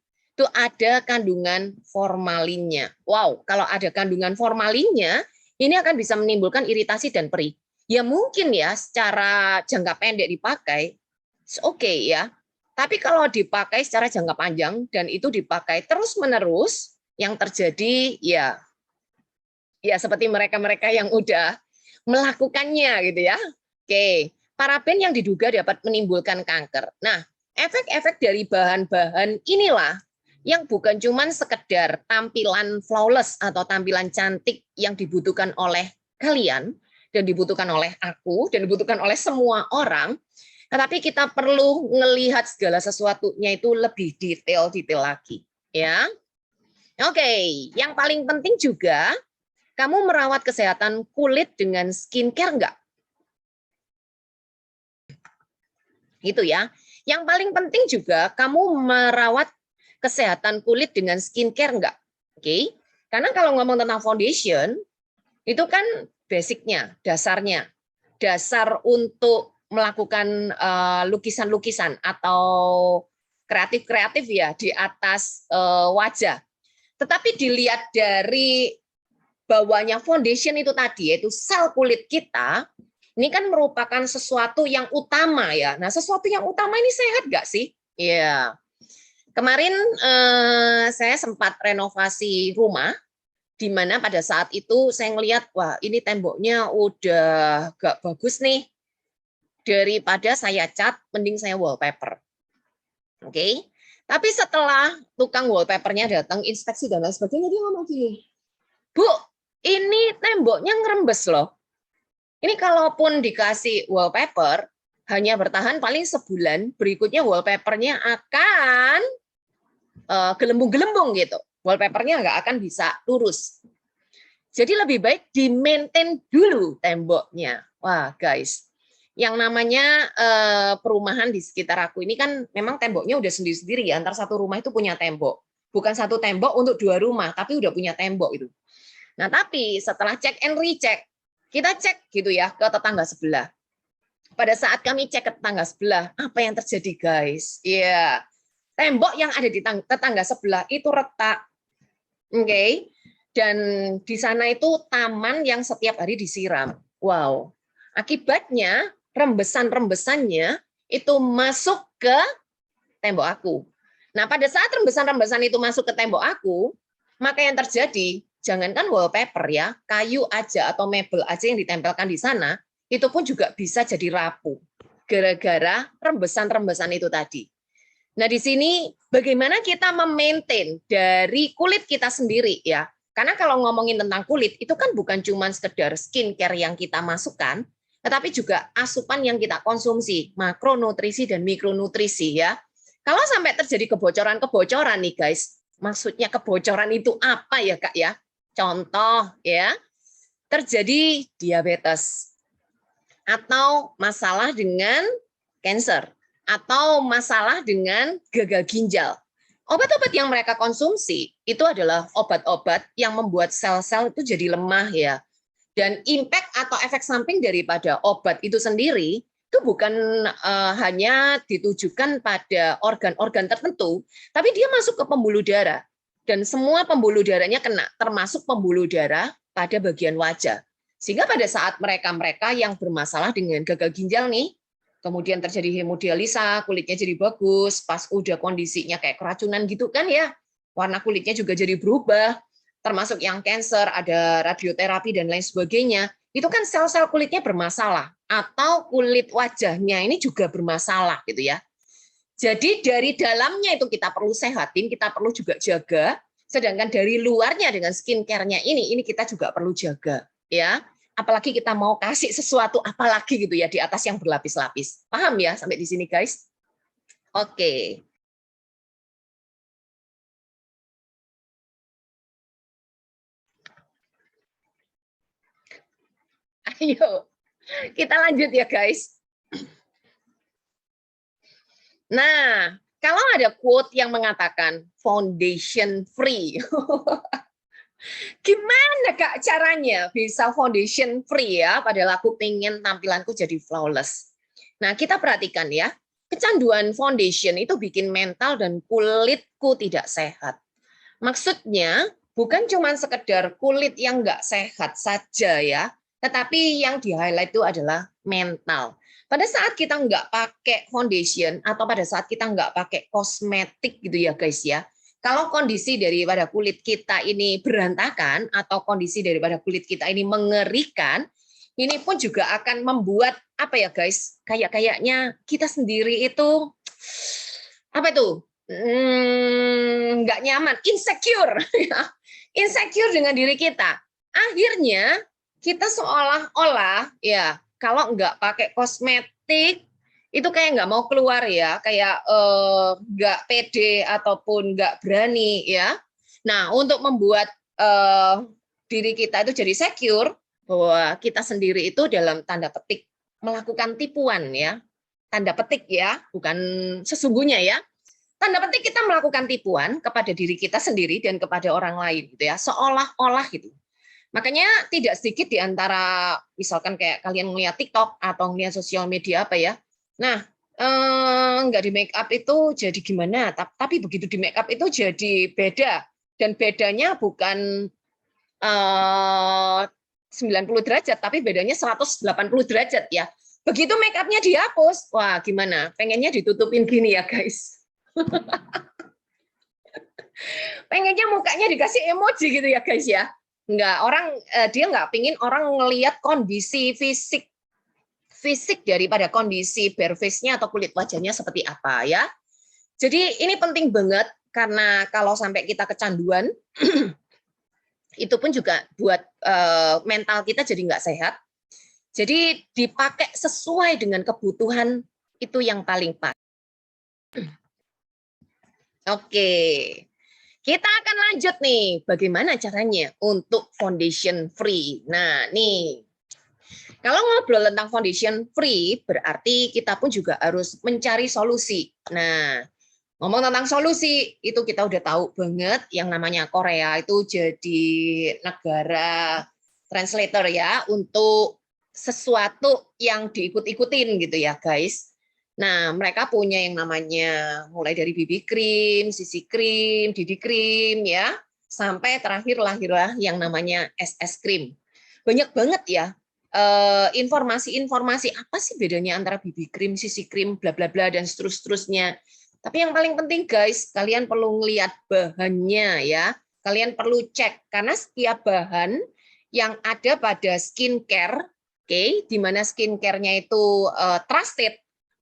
ada kandungan formalinnya. Wow, kalau ada kandungan formalinnya, ini akan bisa menimbulkan iritasi dan perih. Ya mungkin ya secara jangka pendek dipakai, oke ya. Tapi kalau dipakai secara jangka panjang dan itu dipakai terus-menerus, yang terjadi ya seperti mereka-mereka yang udah melakukannya gitu ya. Oke, paraben yang diduga dapat menimbulkan kanker. Nah, efek-efek dari bahan-bahan inilah yang bukan cuma sekedar tampilan flawless atau tampilan cantik yang dibutuhkan oleh kalian dan dibutuhkan oleh aku dan dibutuhkan oleh semua orang, tetapi kita perlu melihat segala sesuatunya itu lebih detail-detail lagi, ya. Oke, yang paling penting juga kamu merawat kesehatan kulit dengan skincare enggak? Itu ya. Yang paling penting juga kamu merawat kesehatan kulit dengan skincare enggak? Oke. Karena kalau ngomong tentang foundation, itu kan basicnya, dasarnya. Dasar untuk melakukan lukisan-lukisan atau kreatif-kreatif ya di atas wajah. Tetapi dilihat dari bawahnya foundation itu tadi, yaitu sel kulit kita, ini kan merupakan sesuatu yang utama ya. Nah, sesuatu yang utama ini sehat nggak sih? Iya. Kemarin saya sempat renovasi rumah, di mana pada saat itu saya ngelihat, wah ini temboknya udah nggak bagus nih. Daripada saya cat, mending saya wallpaper. Oke. Tapi setelah tukang wallpapernya datang, inspeksi dan lain sebagainya, dia ngomong gini, Bu, ini temboknya ngerembes loh. Ini kalaupun dikasih wallpaper, hanya bertahan paling sebulan, berikutnya wallpapernya akan gelembung-gelembung gitu. Wallpapernya nggak akan bisa lurus. Jadi lebih baik di-maintain dulu temboknya. Wah guys, yang namanya perumahan di sekitar aku ini kan memang temboknya udah sendiri-sendiri ya, antar satu rumah itu punya tembok. Bukan satu tembok untuk 2 rumah, tapi udah punya tembok itu. Nah, tapi setelah cek and recheck, kita cek gitu ya ke tetangga sebelah. Pada saat kami cek ke tetangga sebelah, apa yang terjadi guys? Iya, tembok yang ada di tetangga sebelah itu retak. Oke. Dan di sana itu taman yang setiap hari disiram. Wow. Akibatnya rembesan-rembesannya itu masuk ke tembok aku. Nah, pada saat rembesan-rembesan itu masuk ke tembok aku, maka yang terjadi, jangankan wallpaper ya, kayu aja atau mebel aja yang ditempelkan di sana, itu pun juga bisa jadi rapuh. Gara-gara rembesan-rembesan itu tadi. Nah, di sini bagaimana kita memaintain dari kulit kita sendiri ya. Karena kalau ngomongin tentang kulit, itu kan bukan cuma sekedar skincare yang kita masukkan, tetapi juga asupan yang kita konsumsi, makronutrisi dan mikronutrisi ya. Kalau sampai terjadi kebocoran-kebocoran nih guys, maksudnya kebocoran itu apa ya Kak ya? Contoh ya, terjadi diabetes, atau masalah dengan cancer, atau masalah dengan gagal ginjal. Obat-obat yang mereka konsumsi itu adalah obat-obat yang membuat sel-sel itu jadi lemah ya. Dan impact atau efek samping daripada obat itu sendiri itu bukan hanya ditujukan pada organ-organ tertentu, tapi dia masuk ke pembuluh darah. Dan semua pembuluh darahnya kena, termasuk pembuluh darah pada bagian wajah. Sehingga pada saat mereka-mereka yang bermasalah dengan gagal ginjal nih, kemudian terjadi hemodialisa, kulitnya jadi bagus, pas udah kondisinya kayak keracunan gitu kan ya, warna kulitnya juga jadi berubah, termasuk yang cancer, ada radioterapi dan lain sebagainya, itu kan sel-sel kulitnya bermasalah, atau kulit wajahnya ini juga bermasalah gitu ya. Jadi dari dalamnya itu kita perlu sehatin, kita perlu juga jaga, sedangkan dari luarnya dengan skincare-nya ini kita juga perlu jaga ya. Apalagi kita mau kasih sesuatu apalagi gitu ya di atas yang berlapis-lapis. Paham ya sampai di sini guys? Oke. Ayo, kita lanjut ya guys. Nah, kalau ada quote yang mengatakan foundation free, gimana Kak caranya bisa foundation free ya? Padahal aku pengen tampilanku jadi flawless. Nah, kita perhatikan ya, kecanduan foundation itu bikin mental dan kulitku tidak sehat. Maksudnya bukan cuma sekedar kulit yang nggak sehat saja ya, tetapi yang di-highlight itu adalah mental. Pada saat kita nggak pakai foundation atau pada saat kita nggak pakai kosmetik gitu ya guys ya, kalau kondisi daripada kulit kita ini berantakan atau kondisi daripada kulit kita ini mengerikan, ini pun juga akan membuat apa ya guys, kayaknya kita sendiri itu apa itu nggak nyaman, insecure, insecure dengan diri kita. Akhirnya kita seolah-olah ya kalau nggak pakai kosmetik itu kayak nggak mau keluar ya, kayak nggak pede ataupun nggak berani ya. Nah, untuk membuat diri kita itu jadi secure bahwa kita sendiri itu dalam tanda petik melakukan tipuan ya, tanda petik ya, bukan sesungguhnya ya. Tanda petik kita melakukan tipuan kepada diri kita sendiri dan kepada orang lain gitu ya, seolah-olah gitu. Makanya tidak sedikit di antara misalkan kayak kalian melihat TikTok atau melihat sosial media apa ya. Nah, nggak di make up itu jadi gimana? Tapi begitu di make up itu jadi beda, dan bedanya bukan 90 derajat, tapi bedanya 180 derajat ya. Begitu make up-nya dihapus, wah gimana? Pengennya ditutupin gini ya guys. Pengennya mukanya dikasih emoji gitu ya guys ya. Enggak, orang dia nggak pingin orang ngelihat kondisi fisik daripada kondisi bare face-nya atau kulit wajahnya seperti apa ya. Jadi ini penting banget karena kalau sampai kita kecanduan itu pun juga buat mental kita jadi nggak sehat. Jadi dipakai sesuai dengan kebutuhan itu yang paling pas. Oke. Kita akan lanjut nih, bagaimana caranya untuk foundation free. Nah, nih, kalau ngobrol tentang foundation free, berarti kita pun juga harus mencari solusi. Nah, ngomong tentang solusi, itu kita udah tahu banget yang namanya Korea itu jadi negara translator ya, untuk sesuatu yang diikut-ikutin gitu ya, guys. Nah, mereka punya yang namanya mulai dari BB cream, CC cream, DD cream ya, sampai terakhir lahirlah yang namanya SS cream. Banyak banget ya informasi-informasi apa sih bedanya antara BB cream, CC cream, bla bla bla dan seterusnya. Tapi yang paling penting guys, kalian perlu ngelihat bahannya ya. Kalian perlu cek karena setiap bahan yang ada pada skincare, oke, di mana skincare-nya itu trusted,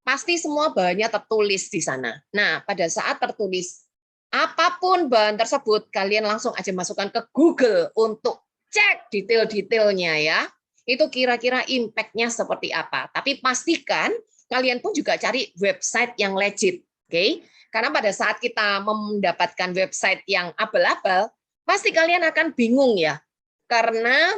pasti semua bahannya tertulis di sana. Nah, pada saat tertulis apapun bahan tersebut, kalian langsung aja masukkan ke Google untuk cek detail-detailnya ya. Itu kira-kira impact-nya seperti apa. Tapi pastikan kalian pun juga cari website yang legit, oke? Karena pada saat kita mendapatkan website yang abal-abal, pasti kalian akan bingung ya. Karena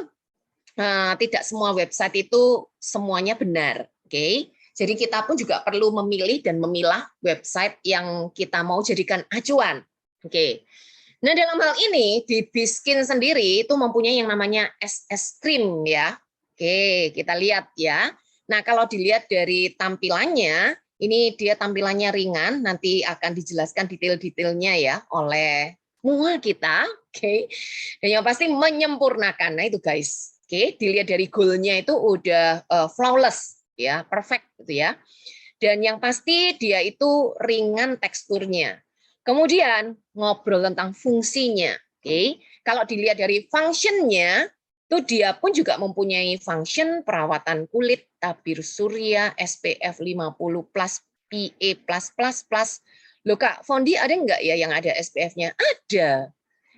tidak semua website itu semuanya benar. Oke. Jadi kita pun juga perlu memilih dan memilah website yang kita mau jadikan acuan. Oke. Nah, dalam hal ini di Biskin sendiri itu mempunyai yang namanya SS Cream ya. Oke, kita lihat ya. Nah, kalau dilihat dari tampilannya, ini dia tampilannya ringan, nanti akan dijelaskan detail-detailnya ya oleh semua kita. Oke. Dan yang pasti menyempurnakan. Nah, itu guys. Oke, dilihat dari goalnya itu udah flawless ya, perfect gitu ya. Dan yang pasti dia itu ringan teksturnya. Kemudian ngobrol tentang fungsinya. Oke, kalau dilihat dari functionnya, itu dia pun juga mempunyai function perawatan kulit, tabir surya, SPF 50+, PA+++. Loh Kak, Fondi ada nggak ya yang ada SPF-nya? Ada.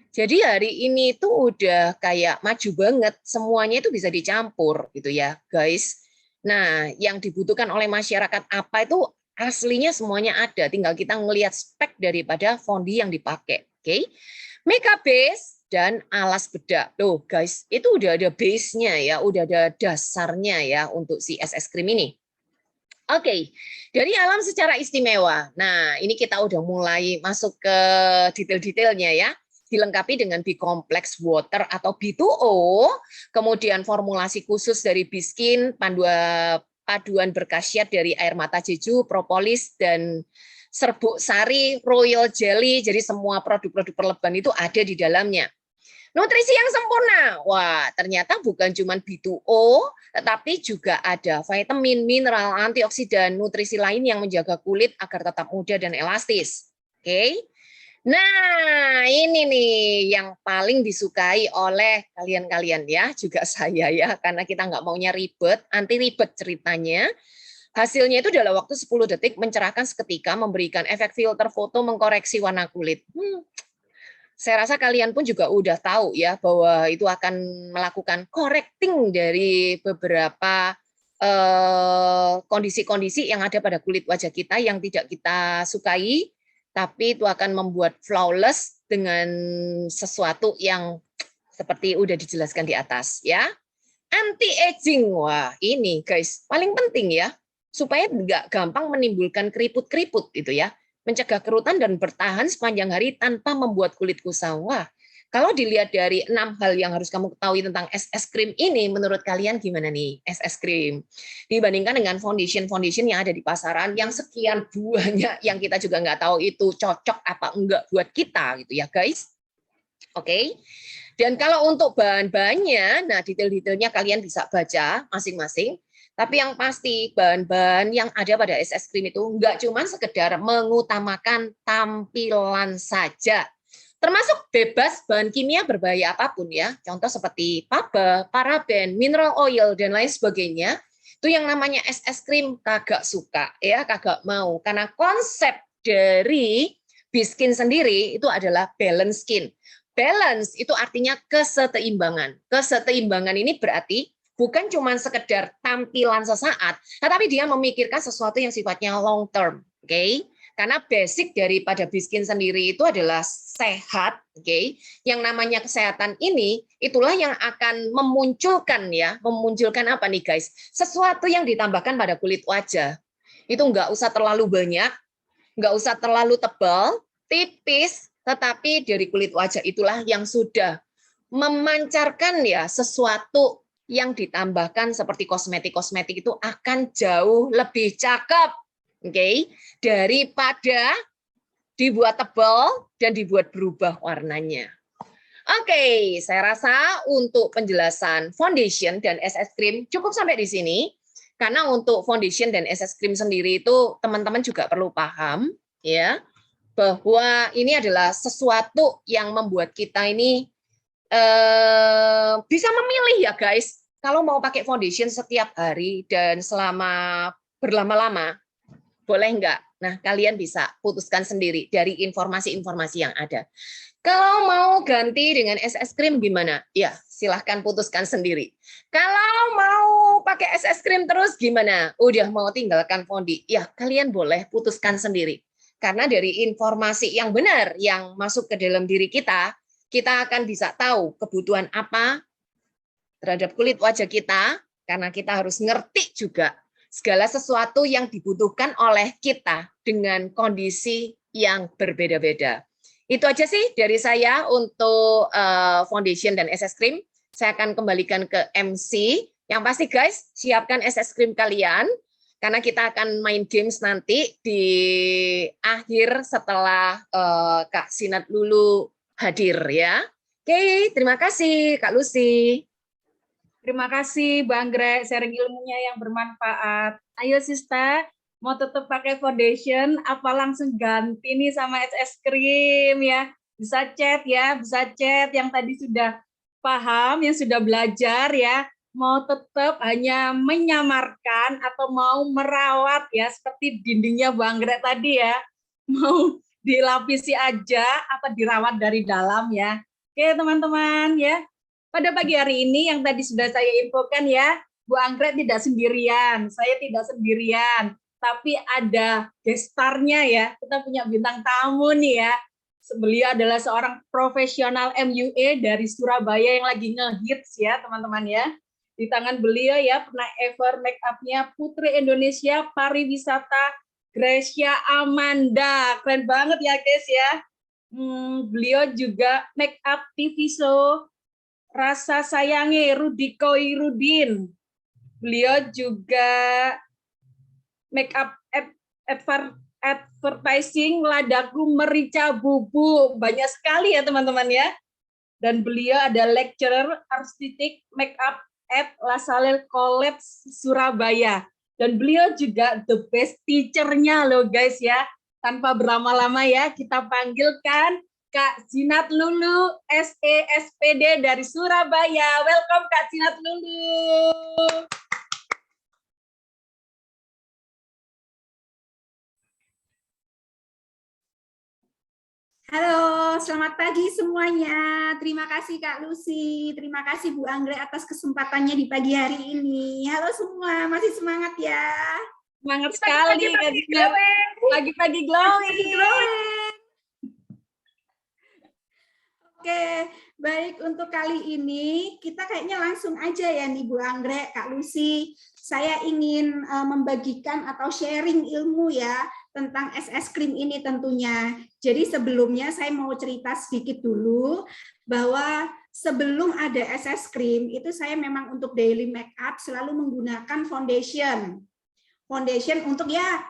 Jadi hari ini tuh udah kayak maju banget, semuanya itu bisa dicampur gitu ya, guys. Nah, yang dibutuhkan oleh masyarakat apa itu aslinya semuanya ada, tinggal kita ngelihat spek daripada fondi yang dipakai. Oke. Makeup base dan alas bedak. Loh, guys, itu udah ada base-nya ya, udah ada dasarnya ya untuk si SS Cream ini. Oke, dari alam secara istimewa. Nah, ini kita udah mulai masuk ke detail-detailnya ya. Dilengkapi dengan B-complex water atau B2O, kemudian formulasi khusus dari Biskin, paduan berkhasiat dari air mata jeju, propolis, dan serbuk sari, royal jelly, jadi semua produk-produk perleban itu ada di dalamnya. Nutrisi yang sempurna, wah ternyata bukan cuma B2O, tetapi juga ada vitamin, mineral, antioksidan, nutrisi lain yang menjaga kulit agar tetap muda dan elastis. Oke. Nah, ini nih yang paling disukai oleh kalian-kalian ya, juga saya ya, karena kita nggak maunya ribet, anti ribet ceritanya. Hasilnya itu dalam waktu 10 detik mencerahkan seketika, memberikan efek filter foto, mengkoreksi warna kulit. Saya rasa kalian pun juga udah tahu ya bahwa itu akan melakukan correcting dari beberapa kondisi-kondisi yang ada pada kulit wajah kita yang tidak kita sukai, tapi itu akan membuat flawless dengan sesuatu yang seperti udah dijelaskan di atas ya. Anti-aging, wah ini guys paling penting ya, supaya nggak gampang menimbulkan keriput-keriput itu ya, mencegah kerutan dan bertahan sepanjang hari tanpa membuat kulit kusam. Wah, kalau dilihat dari 6 hal yang harus kamu ketahui tentang SS Cream ini, menurut kalian gimana nih SS Cream? Dibandingkan dengan foundation-foundation yang ada di pasaran, yang sekian banyak yang kita juga nggak tahu itu cocok apa enggak buat kita gitu ya guys. Oke. Dan kalau untuk bahan-bahannya, nah detail-detailnya kalian bisa baca masing-masing. Tapi yang pasti bahan-bahan yang ada pada SS Cream itu nggak cuma sekedar mengutamakan tampilan saja, termasuk bebas bahan kimia berbahaya apapun ya. Contoh seperti PABA, paraben, mineral oil dan lain sebagainya. Itu yang namanya SS Cream kagak suka ya, kagak mau. Karena konsep dari Biskin sendiri itu adalah balance skin. Balance itu artinya keseimbangan. Keseimbangan ini berarti bukan cuma sekedar tampilan sesaat, tetapi dia memikirkan sesuatu yang sifatnya long term. Oke? Karena basic daripada Biskin sendiri itu adalah sehat, oke? Yang namanya kesehatan ini itulah yang akan memunculkan ya, memunculkan apa nih guys? Sesuatu yang ditambahkan pada kulit wajah. Itu nggak usah terlalu banyak, nggak usah terlalu tebal, tipis, tetapi dari kulit wajah itulah yang sudah memancarkan ya sesuatu yang ditambahkan seperti kosmetik-kosmetik itu akan jauh lebih cakep, oke, daripada dibuat tebal dan dibuat berubah warnanya. Oke, saya rasa untuk penjelasan foundation dan SS Cream cukup sampai di sini. Karena untuk foundation dan SS Cream sendiri itu teman-teman juga perlu paham ya bahwa ini adalah sesuatu yang membuat kita ini bisa memilih ya guys. Kalau mau pakai foundation setiap hari dan selama berlama-lama, boleh enggak? Nah, kalian bisa putuskan sendiri dari informasi-informasi yang ada. Kalau mau ganti dengan SS Cream gimana? Ya, silahkan putuskan sendiri. Kalau mau pakai SS Cream terus gimana? Udah mau tinggalkan fondi? Ya, kalian boleh putuskan sendiri. Karena dari informasi yang benar yang masuk ke dalam diri kita akan bisa tahu kebutuhan apa terhadap kulit wajah kita, karena kita harus ngerti juga segala sesuatu yang dibutuhkan oleh kita dengan kondisi yang berbeda-beda. Itu aja sih dari saya untuk foundation dan SS cream. Saya akan kembalikan ke MC. Yang pasti guys, siapkan SS cream kalian, karena kita akan main games nanti di akhir setelah Kak Sinat Lulu hadir ya. Oke, terima kasih Kak Lucy. Terima kasih Bang Anggrek, sharing ilmunya yang bermanfaat. Ayo Sista, mau tetap pakai foundation, apa langsung ganti nih sama SS cream ya? Bisa chat ya, bisa chat yang tadi sudah paham, yang sudah belajar ya. Mau tetap hanya menyamarkan atau mau merawat ya, seperti dindingnya Bang Anggrek tadi ya. Mau dilapisi aja atau dirawat dari dalam ya. Oke teman-teman ya. Pada pagi hari ini yang tadi sudah saya infokan ya, Bu Anggrek tidak sendirian, saya tidak sendirian, tapi ada gestarnya ya, kita punya bintang tamu nih ya. Beliau adalah seorang profesional MUA dari Surabaya yang lagi ngehits ya teman-teman ya. Di tangan beliau ya, pernah ever make up-nya Putri Indonesia Pariwisata Gracia Amanda. Keren banget ya guys ya. Beliau juga make up TV show Rasa Sayangi Rudi Koirudin. Beliau juga make up advertising Ladaku Merica Bubu. Banyak sekali ya teman-teman ya. Dan beliau ada lecturer artistik make up at La Salle College Surabaya. Dan beliau juga the best teacher-nya loh guys ya. Tanpa berlama-lama ya, kita panggilkan Kak Sinat Lulu, SE SPD dari Surabaya. Welcome Kak Sinat Lulu. Halo, selamat pagi semuanya. Terima kasih Kak Lucy, terima kasih Bu Anggrek atas kesempatannya di pagi hari ini. Halo semua, masih semangat ya? Semangat sekali, pagi-pagi glowing. Oke, baik untuk kali ini kita kayaknya langsung aja ya nih Bu Anggrek, Kak Lucy. Saya ingin membagikan atau sharing ilmu ya tentang SS cream ini tentunya. Jadi sebelumnya saya mau cerita sedikit dulu bahwa sebelum ada SS cream itu saya memang untuk daily make up selalu menggunakan foundation. Foundation untuk ya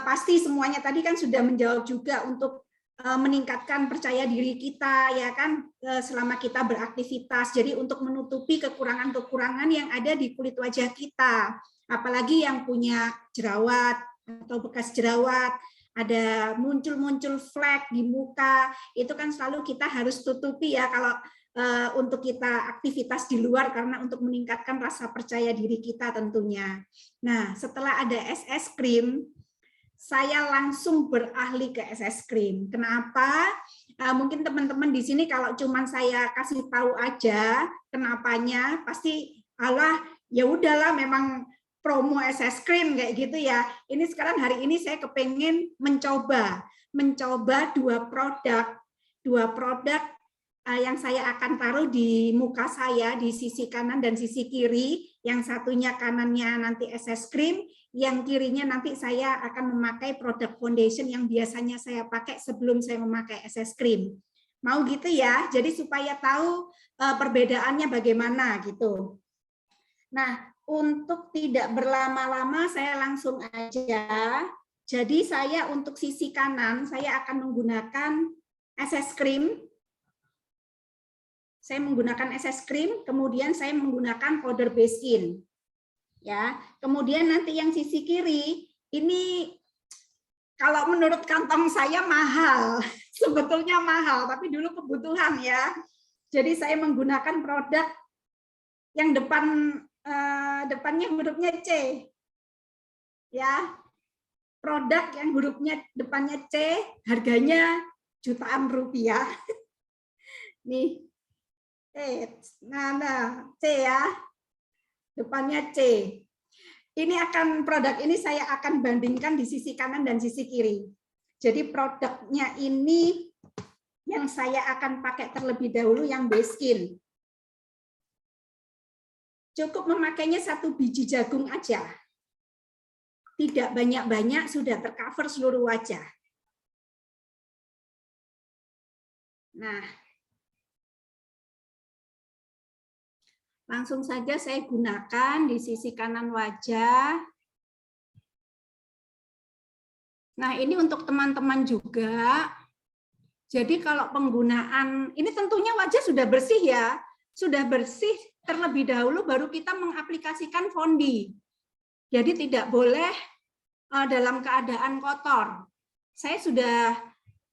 pasti semuanya tadi kan sudah menjawab juga untuk meningkatkan percaya diri kita ya kan selama kita beraktivitas. Jadi untuk menutupi kekurangan-kekurangan yang ada di kulit wajah kita. Apalagi yang punya jerawat atau bekas jerawat, ada muncul-muncul flek di muka, itu kan selalu kita harus tutupi ya kalau untuk kita aktivitas di luar karena untuk meningkatkan rasa percaya diri kita tentunya. Nah, setelah ada SS cream, saya langsung beralih ke SS cream. Kenapa? Mungkin teman-teman di sini kalau cuman saya kasih tahu aja kenapanya, pasti alah ya udahlah memang promo SS cream kayak gitu ya. Ini sekarang hari ini saya kepengen mencoba dua produk yang saya akan taruh di muka saya di sisi kanan dan sisi kiri. Yang satunya kanannya nanti SS cream, yang kirinya nanti saya akan memakai produk foundation yang biasanya saya pakai sebelum saya memakai SS cream. Mau gitu ya, jadi supaya tahu perbedaannya bagaimana gitu. Nah, untuk tidak berlama-lama saya langsung aja. Jadi saya untuk sisi kanan saya akan menggunakan SS cream. Saya menggunakan SS cream, kemudian saya menggunakan powder base skin. Ya, kemudian nanti yang sisi kiri ini kalau menurut kantong saya mahal, sebetulnya mahal, tapi dulu kebutuhan ya. Jadi saya menggunakan produk yang depannya hurufnya C. Ya. Produk yang hurufnya depannya C, harganya jutaan rupiah. Nih. Nah, C ya. Depannya C. Ini produk ini saya akan bandingkan di sisi kanan dan sisi kiri. Jadi produknya ini yang saya akan pakai terlebih dahulu yang base skin. cukup memakainya 1 biji jagung aja. Tidak banyak-banyak, sudah tercover seluruh wajah. Nah, langsung saja saya gunakan di sisi kanan wajah. Nah, ini untuk teman-teman juga. Jadi kalau penggunaan, ini tentunya wajah sudah bersih ya. Sudah bersih terlebih dahulu baru kita mengaplikasikan fondi. Jadi tidak boleh dalam keadaan kotor. Saya sudah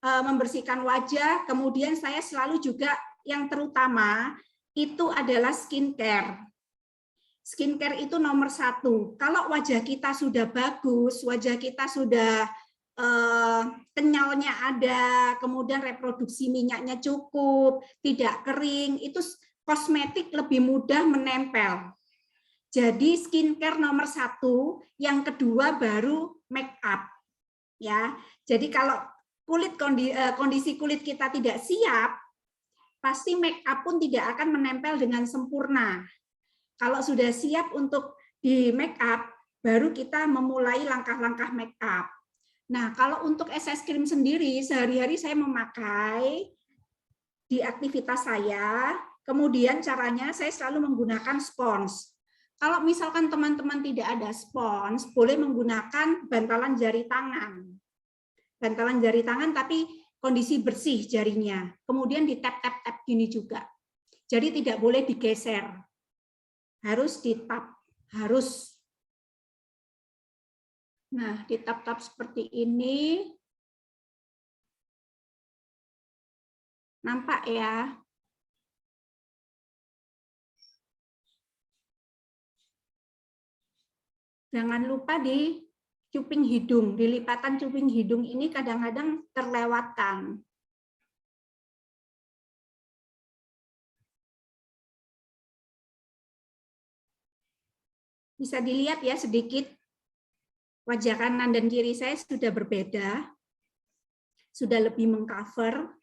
membersihkan wajah, kemudian saya selalu juga yang terutama itu adalah skincare. Skincare itu nomor 1. Kalau wajah kita sudah bagus, wajah kita sudah kenyalnya ada, kemudian reproduksi minyaknya cukup, tidak kering, itu kosmetik lebih mudah menempel. Jadi skincare nomor 1, yang kedua baru make up. Ya, jadi kalau kondisi kulit kita tidak siap, pasti make up pun tidak akan menempel dengan sempurna. Kalau sudah siap untuk di make up, baru kita memulai langkah-langkah make up. Nah, kalau untuk SS Cream sendiri, sehari-hari saya memakai di aktivitas saya, kemudian caranya saya selalu menggunakan spons. Kalau misalkan teman-teman tidak ada spons, boleh menggunakan bantalan jari tangan. Bantalan jari tangan tapi kondisi bersih jarinya. Kemudian di tap-tap-tap gini juga. Jadi tidak boleh digeser. Harus ditap, harus. Nah, ditap-tap seperti ini. Nampak ya? Jangan lupa di cuping hidung, di lipatan cuping hidung ini kadang-kadang terlewatkan. Bisa dilihat ya sedikit, wajah kanan dan kiri saya sudah berbeda, sudah lebih mengcover.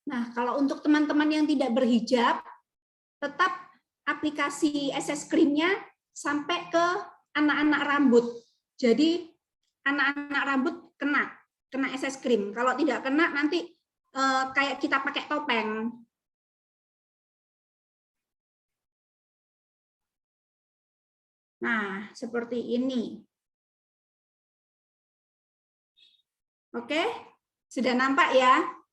Nah, kalau untuk teman-teman yang tidak berhijab, tetap aplikasi SS Cream-nya sampai ke anak-anak rambut. Jadi anak-anak rambut kena SS Cream. Kalau tidak kena nanti kayak kita pakai topeng. Nah, seperti ini. Oke, sudah nampak ya?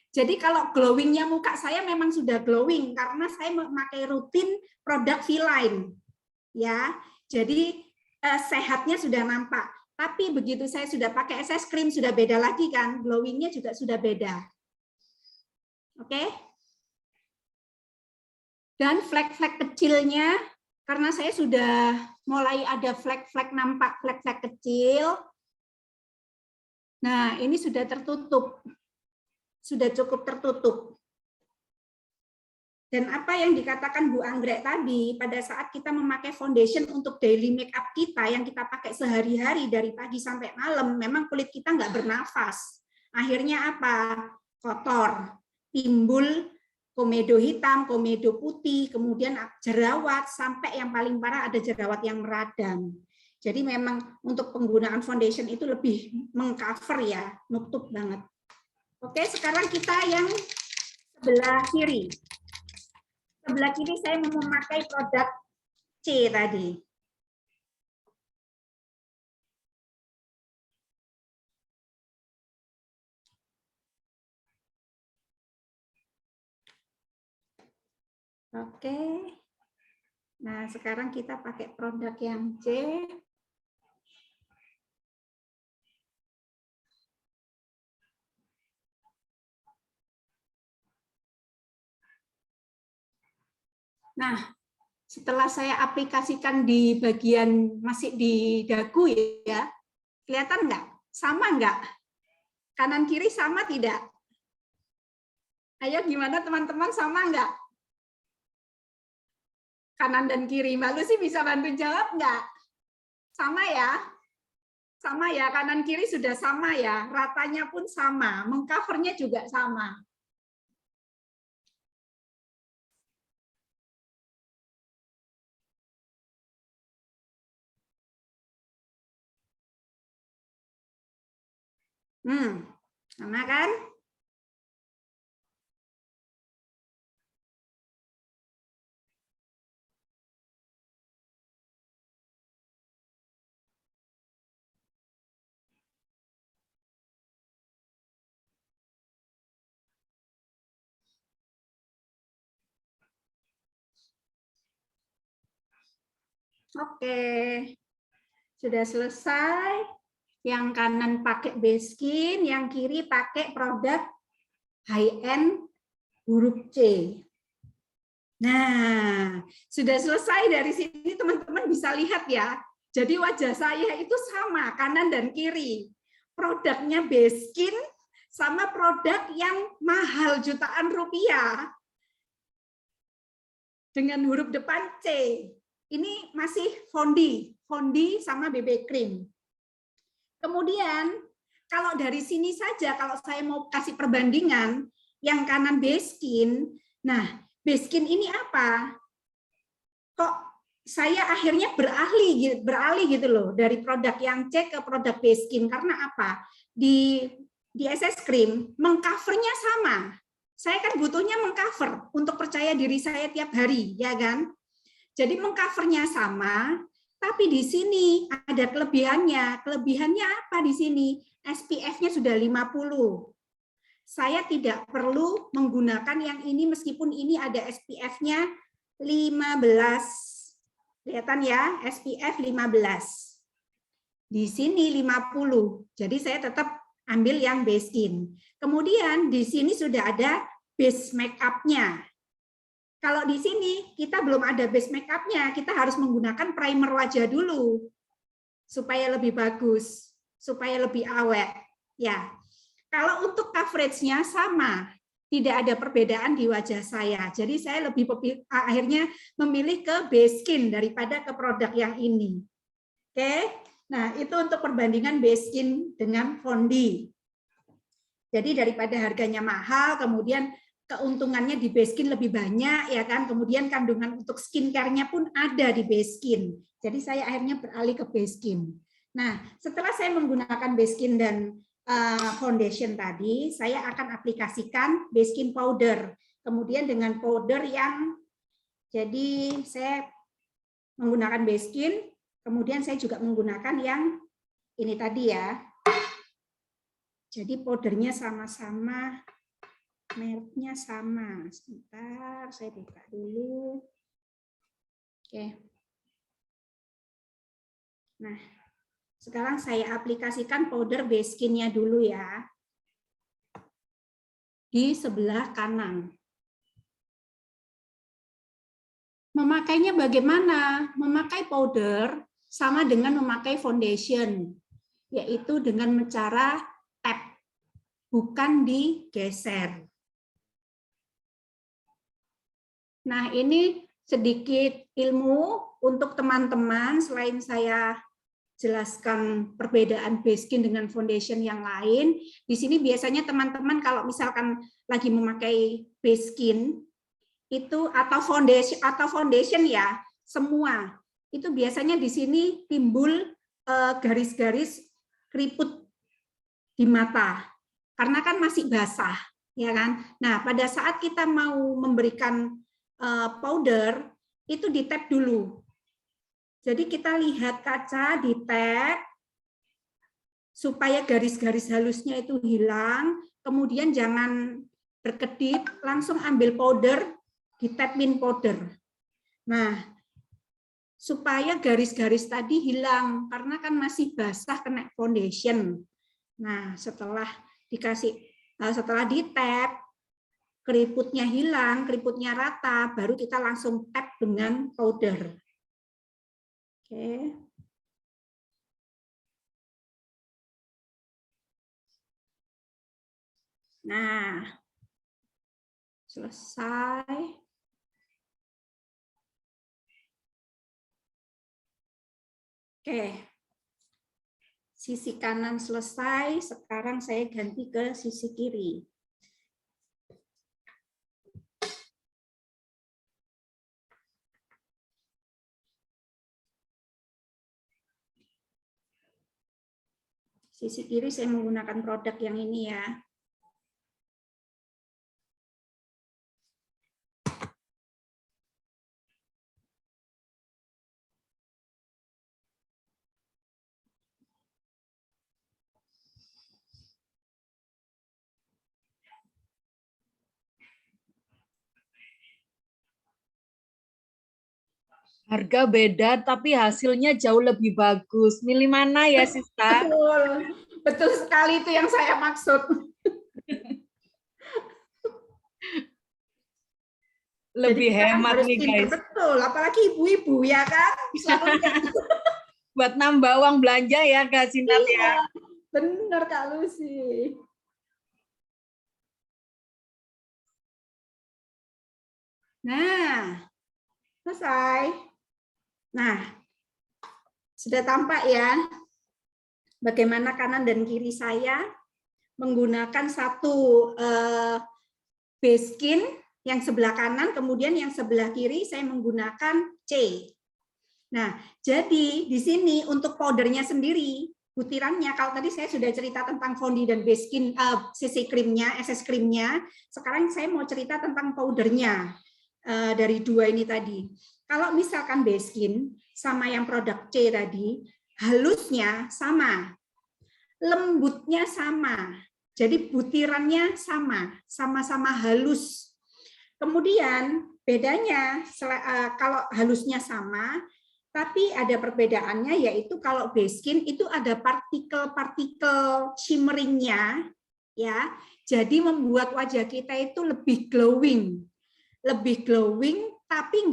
Jadi kalau glowingnya muka saya memang sudah glowing karena saya memakai rutin produk V-Line, ya. Jadi sehatnya sudah nampak. Tapi begitu saya sudah pakai SS Cream sudah beda lagi kan, glowingnya juga sudah beda. Oke? Dan flek-flek kecilnya, karena saya sudah mulai ada flek-flek nampak, flek-flek kecil. Nah, ini sudah tertutup. Sudah cukup tertutup. Dan apa yang dikatakan Bu Anggrek tadi, pada saat kita memakai foundation untuk daily make up kita, yang kita pakai sehari-hari dari pagi sampai malam, memang kulit kita nggak bernafas. Akhirnya apa? Kotor, timbul komedo hitam, komedo putih, kemudian jerawat, sampai yang paling parah ada jerawat yang meradang. Jadi memang untuk penggunaan foundation itu lebih mengcover ya, nutup banget. Oke, sekarang kita yang sebelah kiri. Sebelah kiri saya mau memakai produk C tadi. Oke. Nah, sekarang kita pakai produk yang C. Nah, setelah saya aplikasikan di bagian masih di dagu ya, kelihatan nggak? Sama nggak? Kanan kiri sama tidak? Ayo gimana teman-teman, sama nggak? kanan dan kiri. Mbak Lucy bisa bantu jawab nggak? Sama ya? Sama ya, kanan kiri sudah sama ya, ratanya pun sama, mengcovernya juga sama. Sama kan? Oke, sudah selesai. Yang kanan pakai Baskin, yang kiri pakai produk high-end huruf C. Nah, sudah selesai dari sini teman-teman bisa lihat ya. Jadi wajah saya itu sama, kanan dan kiri. Produknya Baskin sama produk yang mahal jutaan rupiah. Dengan huruf depan C. Ini masih Fondi sama BB Cream. Kemudian, kalau dari sini saja, kalau saya mau kasih perbandingan, yang kanan Baskin, nah, Baskin ini apa? Kok saya akhirnya beralih gitu loh, dari produk yang C ke produk Baskin, karena apa? Di SS Cream, mengcovernya sama. Saya kan butuhnya mengcover untuk percaya diri saya tiap hari, ya kan? Jadi mengcovernya sama, tapi di sini ada kelebihannya. Kelebihannya apa di sini? SPF-nya sudah 50. Saya tidak perlu menggunakan yang ini meskipun ini ada SPF-nya 15. Kelihatan ya, SPF 15. Di sini 50. Jadi saya tetap ambil yang Baskin. Kemudian di sini sudah ada base makeup-nya. Kalau di sini kita belum ada base makeup-nya, kita harus menggunakan primer wajah dulu supaya lebih bagus, supaya lebih awet. Ya, kalau untuk coverage-nya sama, tidak ada perbedaan di wajah saya. Jadi saya akhirnya memilih ke Baskin daripada ke produk yang ini. Oke, nah itu untuk perbandingan Baskin dengan Fondi. Jadi daripada harganya mahal, kemudian keuntungannya di Baskin lebih banyak, ya kan? Kemudian kandungan untuk skincare-nya pun ada di Baskin. Jadi saya akhirnya beralih ke Baskin. Nah, setelah saya menggunakan Baskin dan foundation tadi, saya akan aplikasikan Baskin powder. Kemudian dengan powder yang, jadi saya menggunakan Baskin, kemudian saya juga menggunakan yang ini tadi ya. Jadi powdernya sama-sama, mereknya sama. Sebentar, saya buka dulu. Oke. Nah, sekarang saya aplikasikan powder Baskin-nya dulu ya. Di sebelah kanan. Memakainya bagaimana? Memakai powder sama dengan memakai foundation, yaitu dengan cara tap, bukan digeser. Nah, ini sedikit ilmu untuk teman-teman, selain saya jelaskan perbedaan Baskin dengan foundation yang lain. Di sini biasanya teman-teman kalau misalkan lagi memakai Baskin itu atau foundation ya, semua itu biasanya di sini timbul garis-garis keriput di mata karena kan masih basah, ya kan? Nah, pada saat kita mau memberikan powder itu di tap dulu. Jadi kita lihat kaca di tap supaya garis-garis halusnya itu hilang, kemudian jangan berkedip, langsung ambil powder, di tapin powder. Nah, supaya garis-garis tadi hilang karena kan masih basah kena foundation. Nah, setelah di tap, keriputnya hilang, keriputnya rata, baru kita langsung tap dengan powder. Oke. Nah, selesai. Oke. Sisi kanan selesai, sekarang saya ganti ke sisi kiri. Sisi kiri saya menggunakan produk yang ini ya. Harga beda tapi hasilnya jauh lebih bagus. Milih mana ya, Sista? Betul, betul sekali itu yang saya maksud. Lebih Jadi kita kan hemat harus nih, pinter, guys. betul, apalagi ibu-ibu ya kan. Selalu Buat nambah uang belanja ya, Kak Sinat ya. iya, bener Kak Lucy. Nah, selesai. Nah, sudah tampak ya bagaimana kanan dan kiri saya menggunakan satu base skin yang sebelah kanan, kemudian yang sebelah kiri saya menggunakan C. Nah, jadi di sini untuk powdernya sendiri, butirannya, kalau tadi saya sudah cerita tentang fondi dan base skin, CC krimnya, SS krimnya, sekarang saya mau cerita tentang powdernya dari dua ini tadi. Kalau misalkan base skin sama yang produk C tadi, halusnya sama, lembutnya sama, jadi butirannya sama, sama-sama halus. Kemudian bedanya kalau halusnya sama, tapi ada perbedaannya yaitu kalau base skin itu ada partikel-partikel shimmeringnya, ya, jadi membuat wajah kita itu lebih glowing, tapi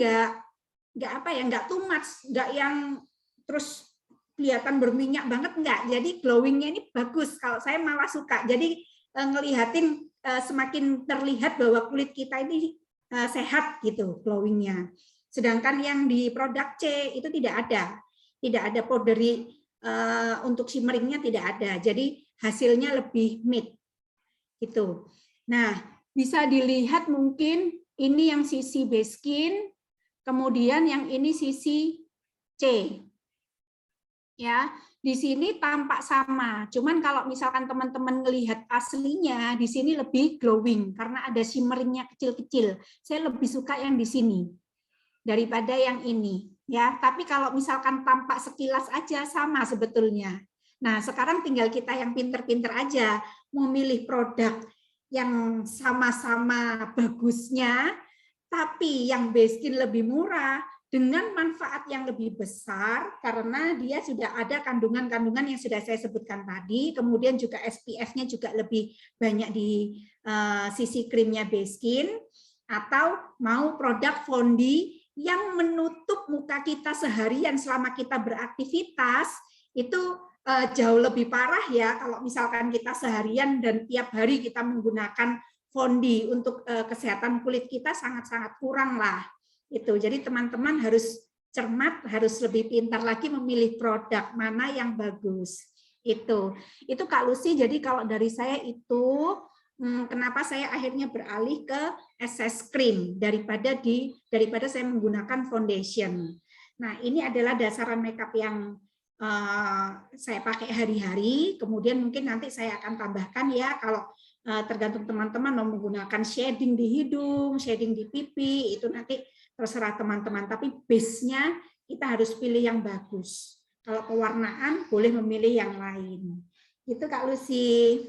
nggak too much, nggak yang terus kelihatan berminyak banget, enggak. Jadi glowingnya ini bagus. Kalau saya malah suka. Jadi ngelihatin semakin terlihat bahwa kulit kita ini sehat gitu glowingnya. Sedangkan yang di produk C itu tidak ada powdery untuk shimmeringnya tidak ada. Jadi hasilnya lebih matte gitu. Nah, bisa dilihat mungkin ini yang sisi base skin, kemudian yang ini sisi C. Ya, di sini tampak sama. Cuman kalau misalkan teman-teman melihat aslinya, di sini lebih glowing karena ada shimmeringnya kecil-kecil. Saya lebih suka yang di sini daripada yang ini. Ya, tapi kalau misalkan tampak sekilas aja sama sebetulnya. Nah, sekarang tinggal kita yang pinter-pinter aja memilih produk yang sama-sama bagusnya, tapi yang base skin lebih murah, dengan manfaat yang lebih besar karena dia sudah ada kandungan-kandungan yang sudah saya sebutkan tadi, kemudian juga SPF-nya juga lebih banyak di sisi krimnya base skin, atau mau produk fondi yang menutup muka kita seharian selama kita beraktivitas, itu jauh lebih parah ya kalau misalkan kita seharian dan tiap hari kita menggunakan fondi untuk kesehatan kulit kita sangat-sangat kurang lah. Itu. Jadi teman-teman harus cermat, harus lebih pintar lagi memilih produk mana yang bagus. Itu Kak Lucy. Jadi kalau dari saya itu kenapa saya akhirnya beralih ke SS cream daripada saya menggunakan foundation. Nah, ini adalah dasaran makeup yang saya pakai hari-hari. Kemudian mungkin nanti saya akan tambahkan ya kalau tergantung teman-teman mau menggunakan shading di hidung, shading di pipi, itu nanti terserah teman-teman, tapi base-nya kita harus pilih yang bagus. Kalau pewarnaan boleh memilih yang lain. Itu Kak Lucy.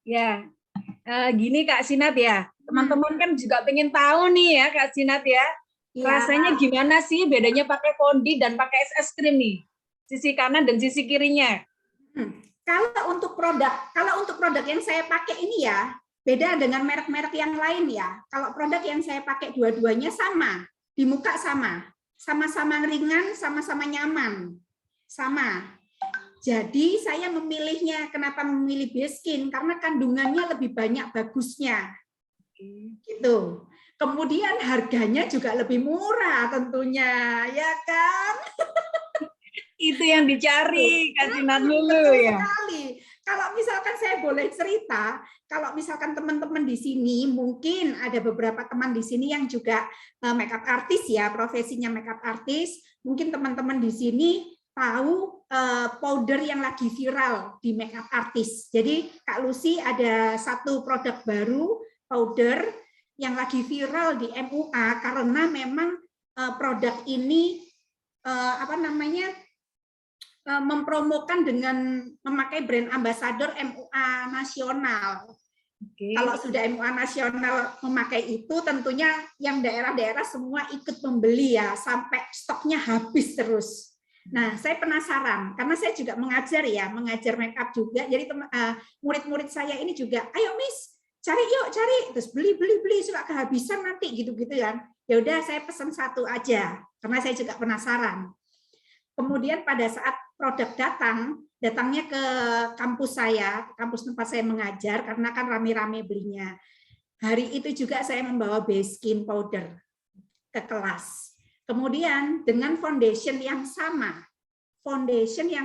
Ya, gini Kak Sinat ya, teman-teman kan juga pengen tahu nih ya Kak Sinat ya, rasanya gimana sih bedanya pakai fondi dan pakai SS cream nih, sisi kanan dan sisi kirinya. Kalau untuk produk yang saya pakai ini ya, beda dengan merek-merek yang lain ya. Kalau produk yang saya pakai dua-duanya sama. Di muka sama-sama ringan, sama-sama nyaman, sama. Jadi saya memilihnya, kenapa memilih base skin? Karena kandungannya lebih banyak bagusnya, gitu. Kemudian harganya juga lebih murah tentunya, ya kan? Itu yang dicari, Kak Sinar dulu Betul ya. sekali. Kalau misalkan saya boleh cerita, kalau misalkan teman-teman di sini, mungkin ada beberapa teman di sini yang juga makeup artist ya, profesinya makeup artist. Mungkin teman-teman di sini tahu powder yang lagi viral di makeup artist. Jadi Kak Lucy ada satu produk baru, powder yang lagi viral di MUA karena memang produk ini mempromokan dengan memakai brand ambassador MUA nasional. Oke. Kalau sudah MUA nasional memakai itu, tentunya yang daerah-daerah semua ikut membeli ya, sampai stoknya habis terus. Nah, saya penasaran, karena saya juga mengajar makeup juga. Jadi murid-murid saya ini juga, ayo Miss, cari yuk, cari, terus beli, suka kehabisan nanti gitu-gitu kan. Ya udah, saya pesan satu aja, karena saya juga penasaran. Kemudian pada saat produk datangnya ke kampus saya, kampus tempat saya mengajar, karena kan rame-rame belinya. Hari itu juga saya membawa base skin powder ke kelas. Kemudian dengan foundation yang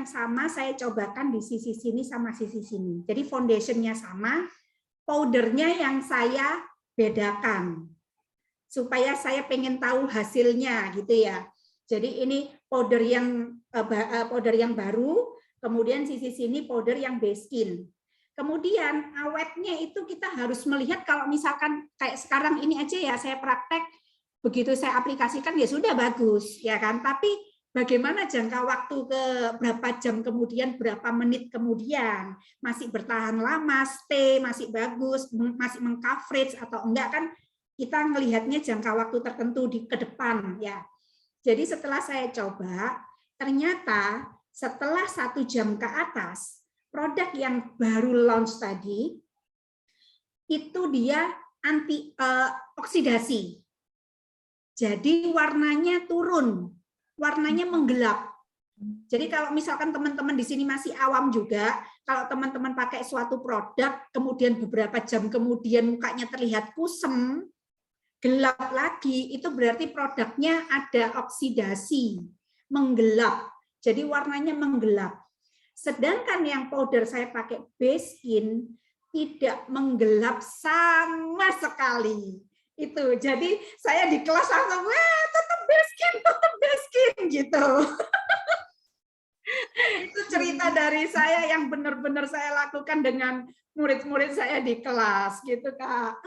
sama saya cobakan di sisi sini sama sisi sini. Jadi foundationnya sama, powdernya yang saya bedakan. Supaya saya pengen tahu hasilnya gitu ya. Jadi ini powder yang baru, kemudian sisi sini powder yang base skin. Kemudian awetnya itu kita harus melihat, kalau misalkan kayak sekarang ini aja ya saya praktek, begitu saya aplikasikan ya sudah bagus ya kan. Tapi bagaimana jangka waktu ke berapa jam kemudian, berapa menit kemudian, masih bertahan lama, stay, masih bagus, masih meng-coverage atau enggak kan, kita melihatnya jangka waktu tertentu ke depan ya. Jadi setelah saya coba, ternyata setelah 1 jam ke atas, produk yang baru launch tadi, itu dia anti oksidasi. Jadi warnanya turun, warnanya menggelap. Jadi kalau misalkan teman-teman di sini masih awam juga, kalau teman-teman pakai suatu produk, kemudian beberapa jam kemudian mukanya terlihat kusem, gelap lagi, itu berarti produknya ada oksidasi, menggelap. Jadi warnanya menggelap. Sedangkan yang powder saya pakai base skin tidak menggelap sama sekali. Itu. Jadi saya di kelas langsung, wah tetap base skin gitu. Itu cerita dari saya yang benar-benar saya lakukan dengan murid-murid saya di kelas gitu, Kak.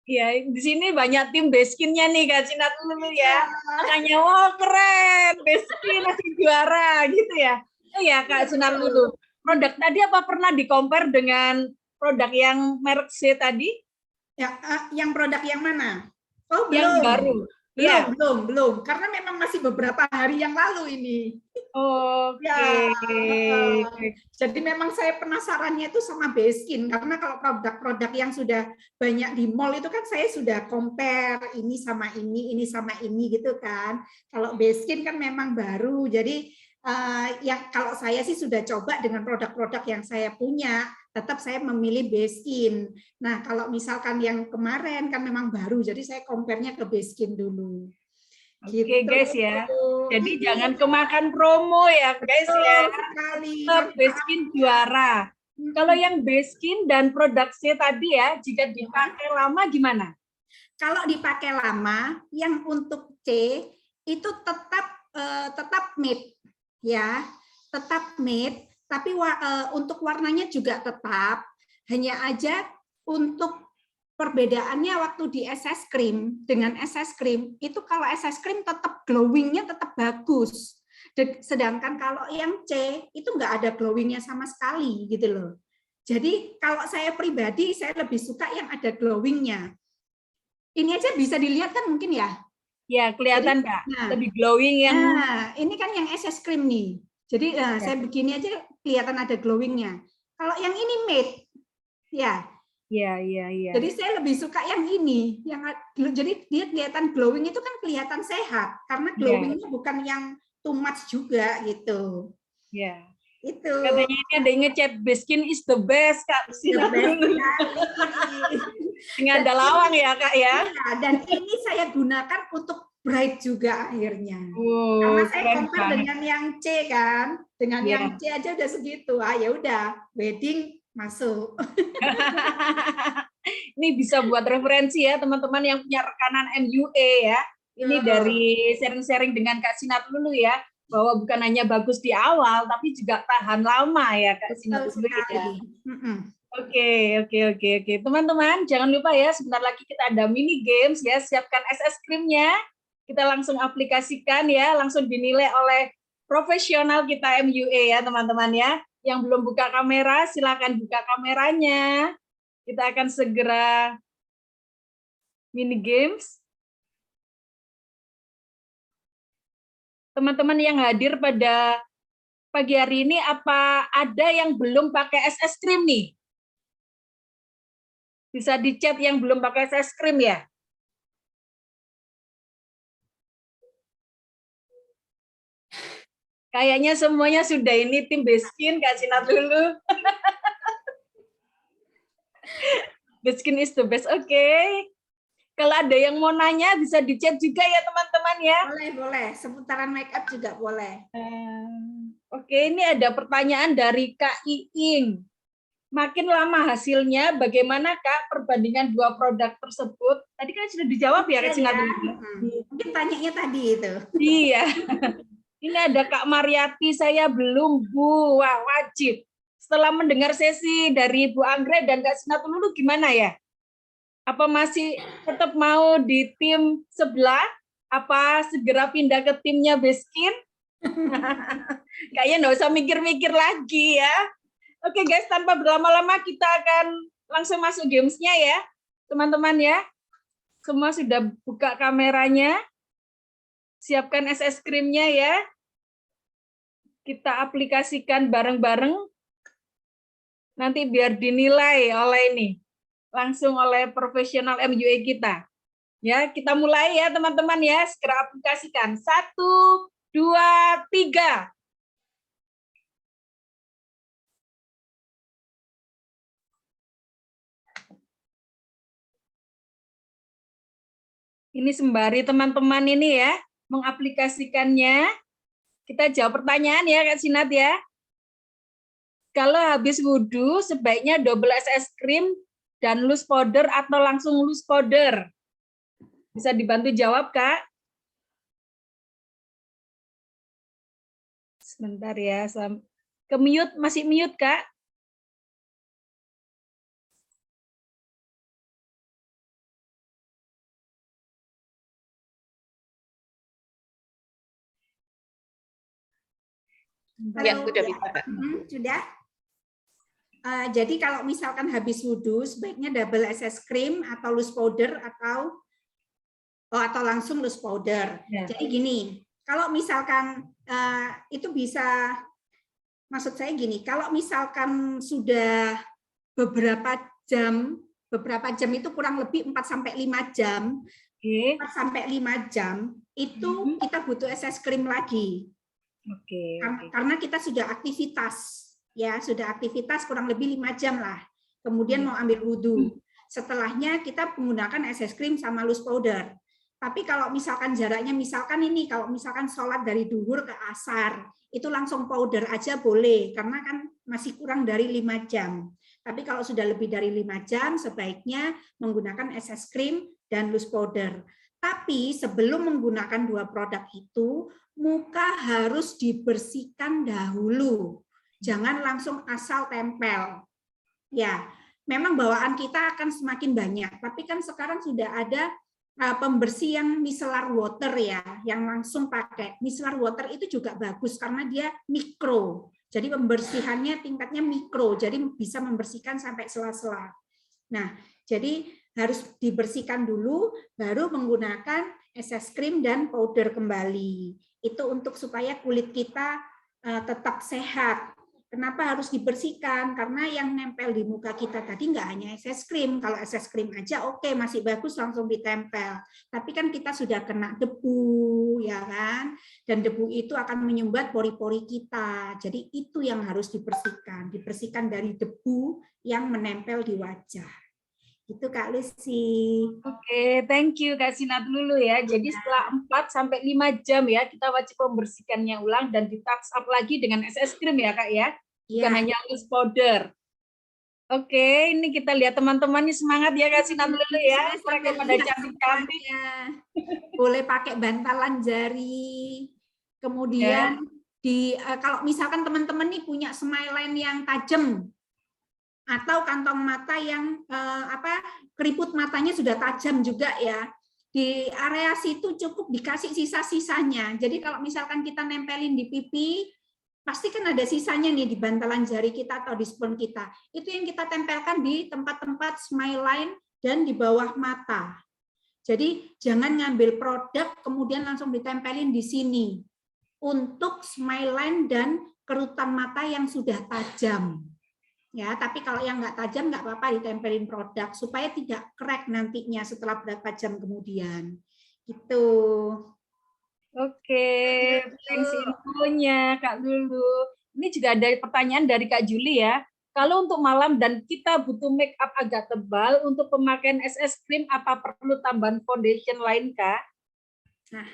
Ya, di sini banyak tim base skin-nya nih Kak Sinar dulu ya. Makanya wah keren, base skin masih juara gitu ya. Iya Kak Sinar dulu. Produk tadi apa pernah di-compare dengan produk yang merek C tadi? Ya, yang produk yang mana? Oh, belum. Yang baru. Belum. Karena memang masih beberapa hari yang lalu ini. Oke. Ya, jadi memang saya penasarannya itu sama base skin, karena kalau produk-produk yang sudah banyak di mall itu kan saya sudah compare ini sama ini sama ini gitu kan. Kalau base skin kan memang baru, jadi yang kalau saya sih sudah coba dengan produk-produk yang saya punya, tetap saya memilih base skin. Nah, kalau misalkan yang kemarin kan memang baru, jadi saya compare-nya ke base skin dulu. Oke Gitu. guys ya. Jadi jangan kemakan promo ya guys ya. Tetap base skin juara. Kalau yang base skin dan produk C tadi ya, jika dipakai lama gimana? Kalau dipakai lama, yang untuk C itu tetap matte ya, tetap matte. Tapi untuk warnanya juga tetap. Hanya aja untuk perbedaannya waktu di SS cream dengan SS cream itu, kalau SS cream tetap glowingnya tetap bagus, sedangkan kalau yang C itu nggak ada glowingnya sama sekali gitu loh. Jadi kalau saya pribadi saya lebih suka yang ada glowingnya. Ini aja bisa dilihat kan mungkin ya? Ya kelihatan Kak, lebih glowing yang. Nah ini kan yang SS cream nih. Jadi saya begini aja kelihatan ada glowingnya. Kalau yang ini matte, ya. Iya. Jadi saya lebih suka yang ini, jadi dia kelihatan glowing itu kan kelihatan sehat, karena glowingnya bukan yang too much juga gitu. Iya. Itu. Katanya ini ada yang ngechat base skin is the best Kak. Dengan ada lawang ya Kak ya. Dan ini saya gunakan untuk bright juga akhirnya. Wow, Karena saya keren compare banget. dengan yang C kan, dengan Iya. yang C aja udah segitu. Ah ya udah, wedding masuk. Ini bisa buat referensi ya teman-teman yang punya rekanan MUA ya. Ini dari sharing-sharing dengan Kak Sinat dulu ya, bahwa bukan hanya bagus di awal, tapi juga tahan lama ya Kak Sinat Betul dulu ya. sekali. Oke. Teman-teman, jangan lupa ya, sebentar lagi kita ada mini games ya, siapkan es krimnya. Kita langsung aplikasikan ya, langsung dinilai oleh profesional kita MUA ya teman-teman ya. Yang belum buka kamera, silakan buka kameranya. Kita akan segera mini games. Teman-teman yang hadir pada pagi hari ini, apa ada yang belum pakai es krim nih? Bisa di chat yang belum pakai es krim ya. Kayaknya semuanya sudah ini tim Beskin, Kak Sinat dulu. Beskin is the best, oke. Kalau ada yang mau nanya bisa di chat juga ya teman-teman ya. Boleh. Seputaran make up juga boleh. Oke, ini ada pertanyaan dari Kak Iing. Makin lama hasilnya, bagaimana Kak perbandingan dua produk tersebut? Tadi kan sudah dijawab ya Kak Sinat. Mungkin tanyanya tadi itu. Iya. Ini ada Kak Mariati, saya belum Bu. Wah, wajib. Setelah mendengar sesi dari Bu Anggrek dan Kak Sinat dulu gimana ya? Apa masih tetap mau di tim sebelah? Apa segera pindah ke timnya Beskin? Kayaknya nggak usah mikir-mikir lagi ya. Oke guys, tanpa berlama-lama kita akan langsung masuk gamesnya ya. Teman-teman ya. Semua sudah buka kameranya. Siapkan es krimnya ya. Kita aplikasikan bareng-bareng. Nanti biar dinilai oleh ini. Langsung oleh profesional MUA kita. Ya, kita mulai ya teman-teman ya. Segera aplikasikan. 1, 2, 3. Ini sembari teman-teman ini ya, mengaplikasikannya. Kita jawab pertanyaan ya Kak Sinat ya. Kalau habis wudhu, sebaiknya double es krim dan loose powder atau langsung loose powder? Bisa dibantu jawab, Kak? Sebentar ya. Ke mute, masih mute, Kak? Ya, sudah bisa, Kak. Sudah. Jadi kalau misalkan habis wudhu, sebaiknya double es krim atau loose powder atau langsung loose powder. Ya. Jadi gini, kalau misalkan itu bisa, maksud saya gini, kalau misalkan sudah beberapa jam itu kurang lebih 4-5 jam, 4-5 jam itu kita butuh es krim lagi. Karena kita sudah aktivitas. Ya, sudah aktivitas kurang lebih 5 jam lah. Kemudian mau ambil wudhu. Setelahnya kita menggunakan es krim sama loose powder. Tapi kalau misalkan jaraknya, kalau misalkan sholat dari duhur ke asar, itu langsung powder aja boleh, karena kan masih kurang dari 5 jam. Tapi kalau sudah lebih dari 5 jam, sebaiknya menggunakan es krim dan loose powder. Tapi sebelum menggunakan dua produk itu, muka harus dibersihkan dahulu. Jangan langsung asal tempel. Ya, memang bawaan kita akan semakin banyak, tapi kan sekarang sudah ada pembersih yang micellar water ya, yang langsung pakai. Micellar water itu juga bagus karena dia mikro. Jadi pembersihannya tingkatnya mikro, jadi bisa membersihkan sampai sela-sela. Nah, jadi harus dibersihkan dulu, baru menggunakan es krim dan powder kembali. Itu untuk supaya kulit kita tetap sehat. Kenapa harus dibersihkan? Karena yang nempel di muka kita tadi nggak hanya es krim. Kalau es krim aja oke, masih bagus langsung ditempel. Tapi kan kita sudah kena debu, ya kan? Dan debu itu akan menyumbat pori-pori kita. Jadi itu yang harus dibersihkan. Dibersihkan dari debu yang menempel di wajah. Gitu Kak Lucy. Oke, thank you Kak Sinat Lulu ya. Jadi setelah 4 sampai 5 jam ya, kita wajib membersihkannya ulang dan di touch up lagi dengan SS cream ya Kak ya. Bukan Ya. hanya loose powder. Oke, ini kita lihat teman-temannya semangat ya Kak Sinat Lulu ya. Saya Mereka sampai pada lihat cantik-cantik. semuanya. Boleh pakai bantalan jari. Kemudian kalau misalkan teman-teman nih punya smile line yang tajam atau kantong mata yang keriput matanya sudah tajam juga ya. Di area situ cukup dikasih sisa-sisanya. Jadi kalau misalkan kita nempelin di pipi, pasti kan ada sisanya nih di bantalan jari kita atau di spons kita. Itu yang kita tempelkan di tempat-tempat smile line dan di bawah mata. Jadi jangan ngambil produk kemudian langsung ditempelin di sini. Untuk smile line dan kerutan mata yang sudah tajam. Ya, tapi kalau yang nggak tajam nggak apa-apa ditempelin produk supaya tidak crack nantinya setelah berapa jam kemudian. Gitu. Oke, thanks infonya Kak Lulu. Ini juga ada pertanyaan dari Kak Juli ya. Kalau untuk malam dan kita butuh make up agak tebal, untuk pemakaian SS cream apa perlu tambahan foundation lain Kak? Nah,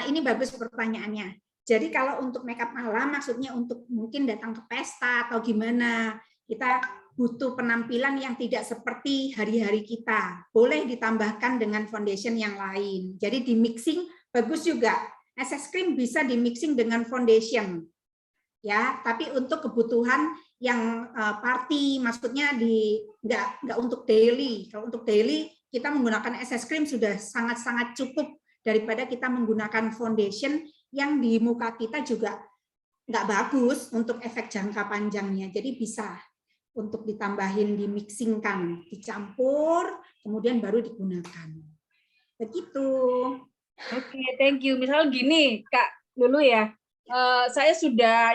ini bagus pertanyaannya. Jadi kalau untuk makeup malam maksudnya untuk mungkin datang ke pesta atau gimana, kita butuh penampilan yang tidak seperti hari-hari kita. Boleh ditambahkan dengan foundation yang lain. Jadi di mixing bagus juga. SS cream bisa di mixing dengan foundation. Ya, tapi untuk kebutuhan yang party, maksudnya nggak untuk daily. Kalau untuk daily kita menggunakan SS cream sudah sangat-sangat cukup daripada kita menggunakan foundation yang di muka kita juga nggak bagus untuk efek jangka panjangnya. Jadi bisa untuk ditambahin, dimixingkan, dicampur, kemudian baru digunakan. Begitu. Oke, thank you. Misal gini, Kak Lulu ya, saya sudah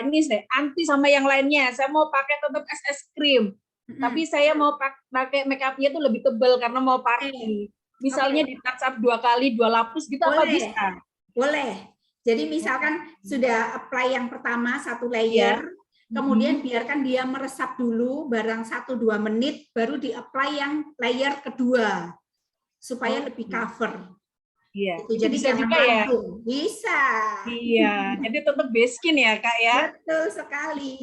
anti sama yang lainnya. Saya mau pakai tetap SS cream, tapi saya mau pakai make up-nya itu lebih tebal karena mau party. Misalnya di touch up 2 kali 2 lapis gitu, apa bisa? Boleh. Jadi misalkan sudah apply yang pertama 1 layer, kemudian biarkan dia meresap dulu barang 1-2 menit, baru di-apply yang layer kedua supaya lebih cover. Iya. Jadi bisa jangan juga langsung. Ya? Bisa. Iya. Jadi tetap base skin ya Kak ya. Betul sekali.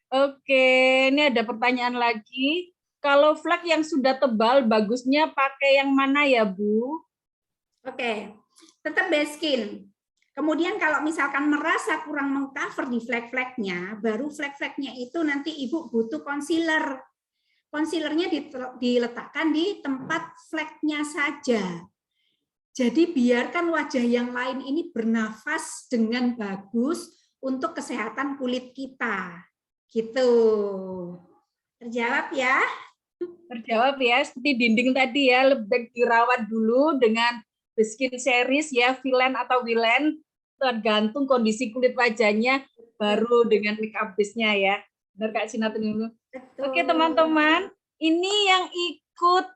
Oke, ini ada pertanyaan lagi. Kalau flek yang sudah tebal, bagusnya pakai yang mana ya Bu? Oke. Tetap base skin. Kemudian kalau misalkan merasa kurang mengcover di flek-fleknya, baru flek-fleknya itu nanti Ibu butuh concealer. Concealernya diletakkan di tempat fleknya saja. Jadi biarkan wajah yang lain ini bernafas dengan bagus untuk kesehatan kulit kita. Gitu. Terjawab ya? Terjawab ya, seperti dinding tadi ya, lebih baik dirawat dulu dengan skin series ya, Villain atau Villain, tergantung kondisi kulit wajahnya, baru dengan make up base-nya ya. Benar Kak Sinatun dulu. Oke teman-teman, ini yang ikut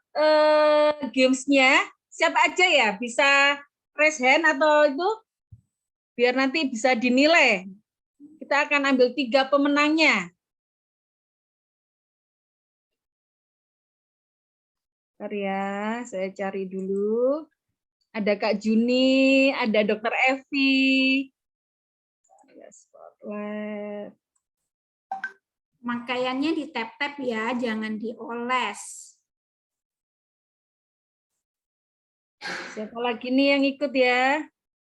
games-nya, siapa aja ya? Bisa raise hand atau itu? Biar nanti bisa dinilai. Kita akan ambil 3 pemenangnya. Bentar ya, saya cari dulu. Ada Kak Juni, ada Dokter Evi. Spotlight. Makaiannya di tap-tap ya, jangan dioles. Siapa lagi nih yang ikut ya?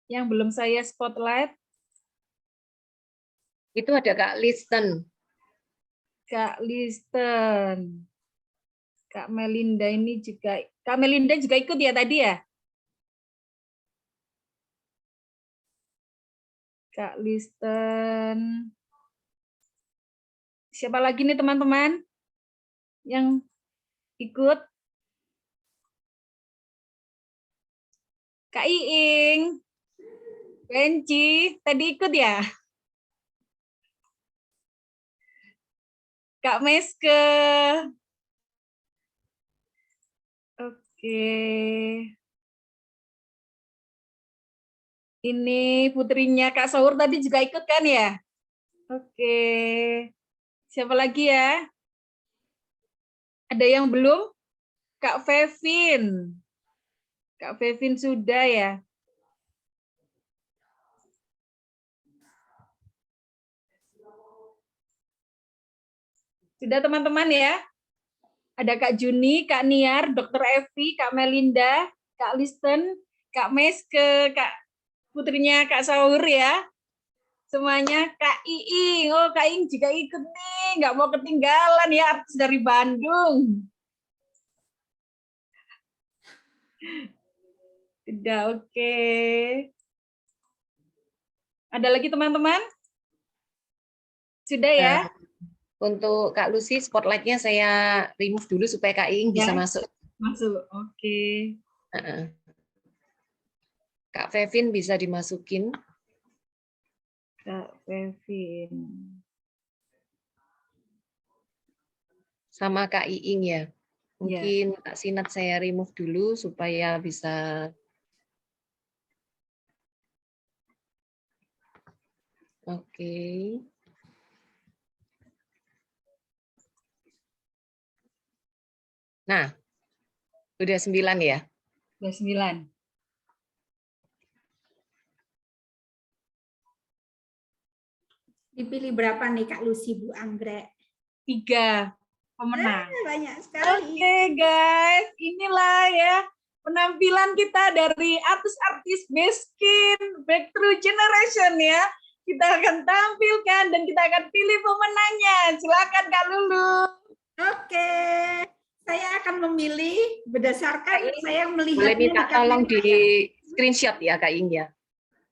Yang belum saya spotlight. Itu ada Kak Listen. Kak Listen. Kak Melinda ini juga. Kak Melinda juga ikut ya tadi ya? Kak Listen. Siapa lagi nih teman-teman yang ikut? Kak Iing. Benci, tadi ikut ya? Kak Meske. Oke. Ini putrinya Kak Saur tadi juga ikut kan ya? Oke. Siapa lagi ya? Ada yang belum? Kak Fevin. Kak Fevin sudah ya? Sudah teman-teman ya? Ada Kak Juni, Kak Niar, Dr. Evi, Kak Melinda, Kak Listen, Kak Meske, Kak putrinya Kak Saur ya. Semuanya Kak Iing. Oh, Kak Iing juga ikut nih. Nggak mau ketinggalan ya, artis dari Bandung. Sudah, oke. Ada lagi teman-teman? Sudah ya? Untuk Kak Lucy, spotlight-nya saya remove dulu supaya Kak Iing bisa Ya. masuk. Masuk, oke. Kak Fevin bisa dimasukin. Kak Fevin. Sama Kak Iing ya. Mungkin Kak Sinat saya remove dulu supaya bisa. Oke. Nah, udah 9 ya? Udah 9. Dipilih berapa nih Kak Lucy, Bu Anggrek? 3 pemenang. Banyak sekali. Oke guys, inilah ya penampilan kita dari artis-artis Beskin Breakthrough Generation ya. Kita akan tampilkan dan kita akan pilih pemenangnya. Silakan Kak Lulu. Oke, saya akan memilih berdasarkan saya melihat. Boleh minta tolong di screenshot ya Kak Ing ya.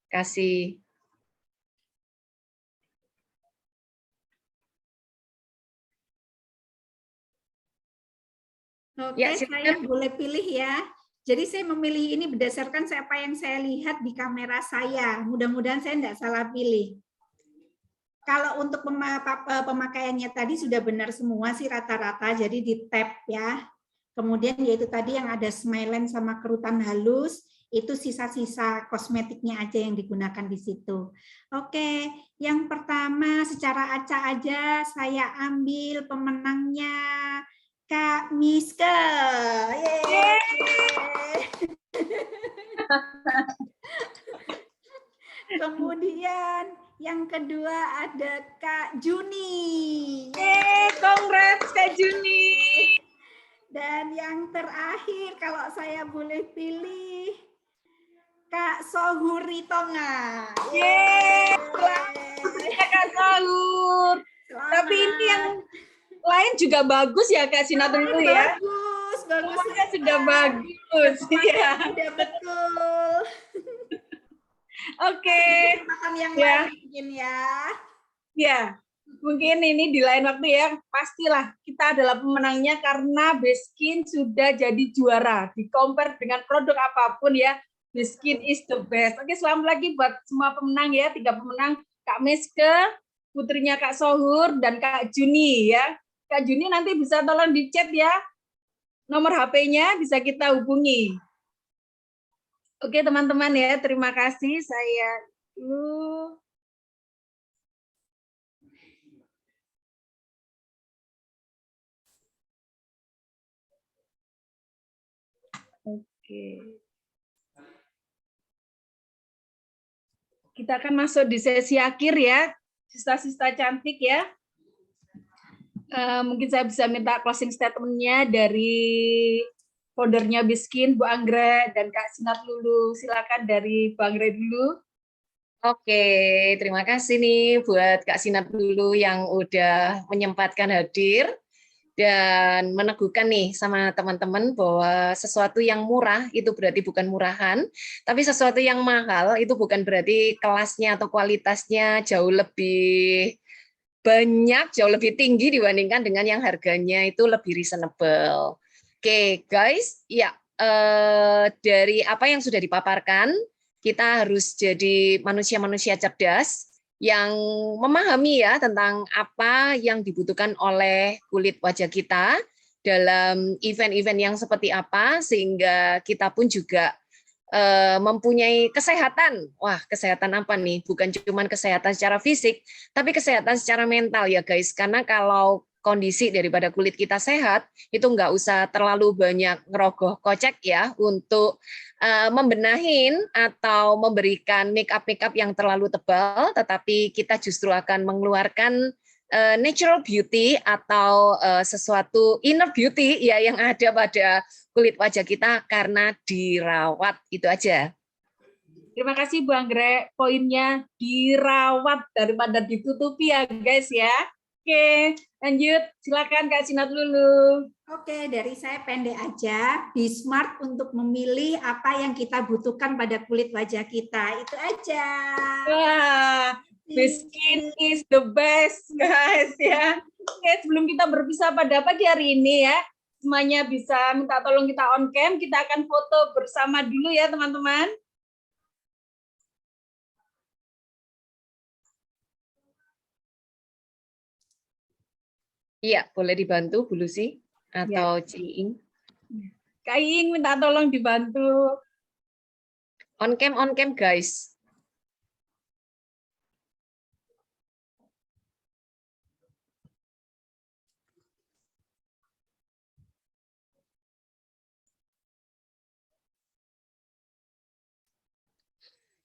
Kasih. Oke, ya, saya boleh pilih ya. Jadi saya memilih ini berdasarkan apa yang saya lihat di kamera saya. Mudah-mudahan saya tidak salah pilih. Kalau untuk pemakaiannya tadi sudah benar semua sih rata-rata, jadi di tab ya. Kemudian yaitu tadi yang ada smilen sama kerutan halus, itu sisa-sisa kosmetiknya aja yang digunakan di situ. Oke, yang pertama secara acak aja saya ambil pemenangnya Kak Miske. Kemudian yang kedua ada Kak Juni. Congrats Kak Juni. Dan yang terakhir kalau saya boleh pilih Kak Sohuri Tonga. Kak Sohur. Tapi ini yang lain juga bagus ya Kak Sinatun itu ya. Bagus. Semuanya sudah bagus. Iya. Sudah betul. Oke. Yang lain mungkin ya. Ya. Mungkin ini di lain waktu ya, pastilah kita adalah pemenangnya karena Beskin sudah jadi juara. Di compare dengan produk apapun ya, Beskin is the best. Oke, selamat lagi buat semua pemenang ya, 3 pemenang, Kak Meske, putrinya Kak Sohur, dan Kak Juni ya. Kak Juni nanti bisa tolong di chat ya, nomor HP-nya bisa kita hubungi. Oke teman-teman ya, terima kasih. Saya kita akan masuk di sesi akhir ya, sista-sista cantik ya. Mungkin saya bisa minta closing statement-nya dari foundernya Beskin, Bu Anggrek dan Kak Sinat Lulu. Silakan dari Bu Anggrek dulu. Oke, terima kasih nih buat Kak Sinat Lulu yang udah menyempatkan hadir dan meneguhkan nih sama teman-teman bahwa sesuatu yang murah itu berarti bukan murahan, tapi sesuatu yang mahal itu bukan berarti kelasnya atau kualitasnya jauh lebih banyak, jauh lebih tinggi dibandingkan dengan yang harganya itu lebih reasonable. Oke, guys, ya dari apa yang sudah dipaparkan, kita harus jadi manusia-manusia cerdas yang memahami ya tentang apa yang dibutuhkan oleh kulit wajah kita dalam event-event yang seperti apa, sehingga kita pun juga mempunyai kesehatan. Wah, kesehatan apa nih? Bukan cuma kesehatan secara fisik, tapi kesehatan secara mental ya guys. Karena kalau kondisi daripada kulit kita sehat, itu nggak usah terlalu banyak ngerogoh kocek ya untuk membenahin atau memberikan make up yang terlalu tebal, tetapi kita justru akan mengeluarkan natural beauty atau sesuatu inner beauty ya yang ada pada kulit wajah kita karena dirawat. Itu aja. Terima kasih Bu Anggrek, poinnya dirawat daripada ditutupi ya guys ya. Oke, lanjut. Silakan Kak Sinat Lulu. Oke, dari saya pendek aja. Be smart untuk memilih apa yang kita butuhkan pada kulit wajah kita. Itu aja. Wah, the skin is the best guys ya. Oke, sebelum kita berpisah pada pagi hari ini ya, semuanya bisa minta tolong kita on cam. Kita akan foto bersama dulu ya teman-teman. Iya, boleh dibantu Bu Lucy atau Ya. Ciing. Kak Iing minta tolong dibantu. On cam guys.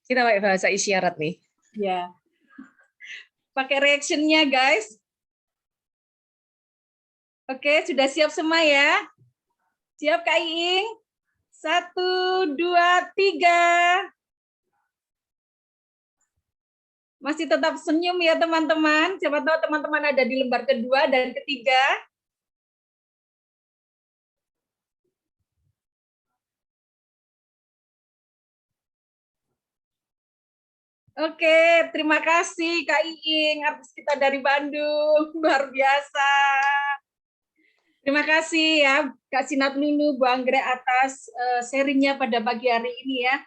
Kita pakai bahasa isyarat nih. Ya. Pakai reaction-nya guys. Oke, sudah siap semua ya? Siap Kak Iing? 1, 2, 3. Masih tetap senyum ya teman-teman. Siapa tahu teman-teman ada di lembar kedua dan ketiga. Oke, terima kasih Kak Iing, artis kita dari Bandung. Luar biasa. Terima kasih ya Kak Sinat Lulu, Bu Anggrek atas sharingnya pada pagi hari ini ya.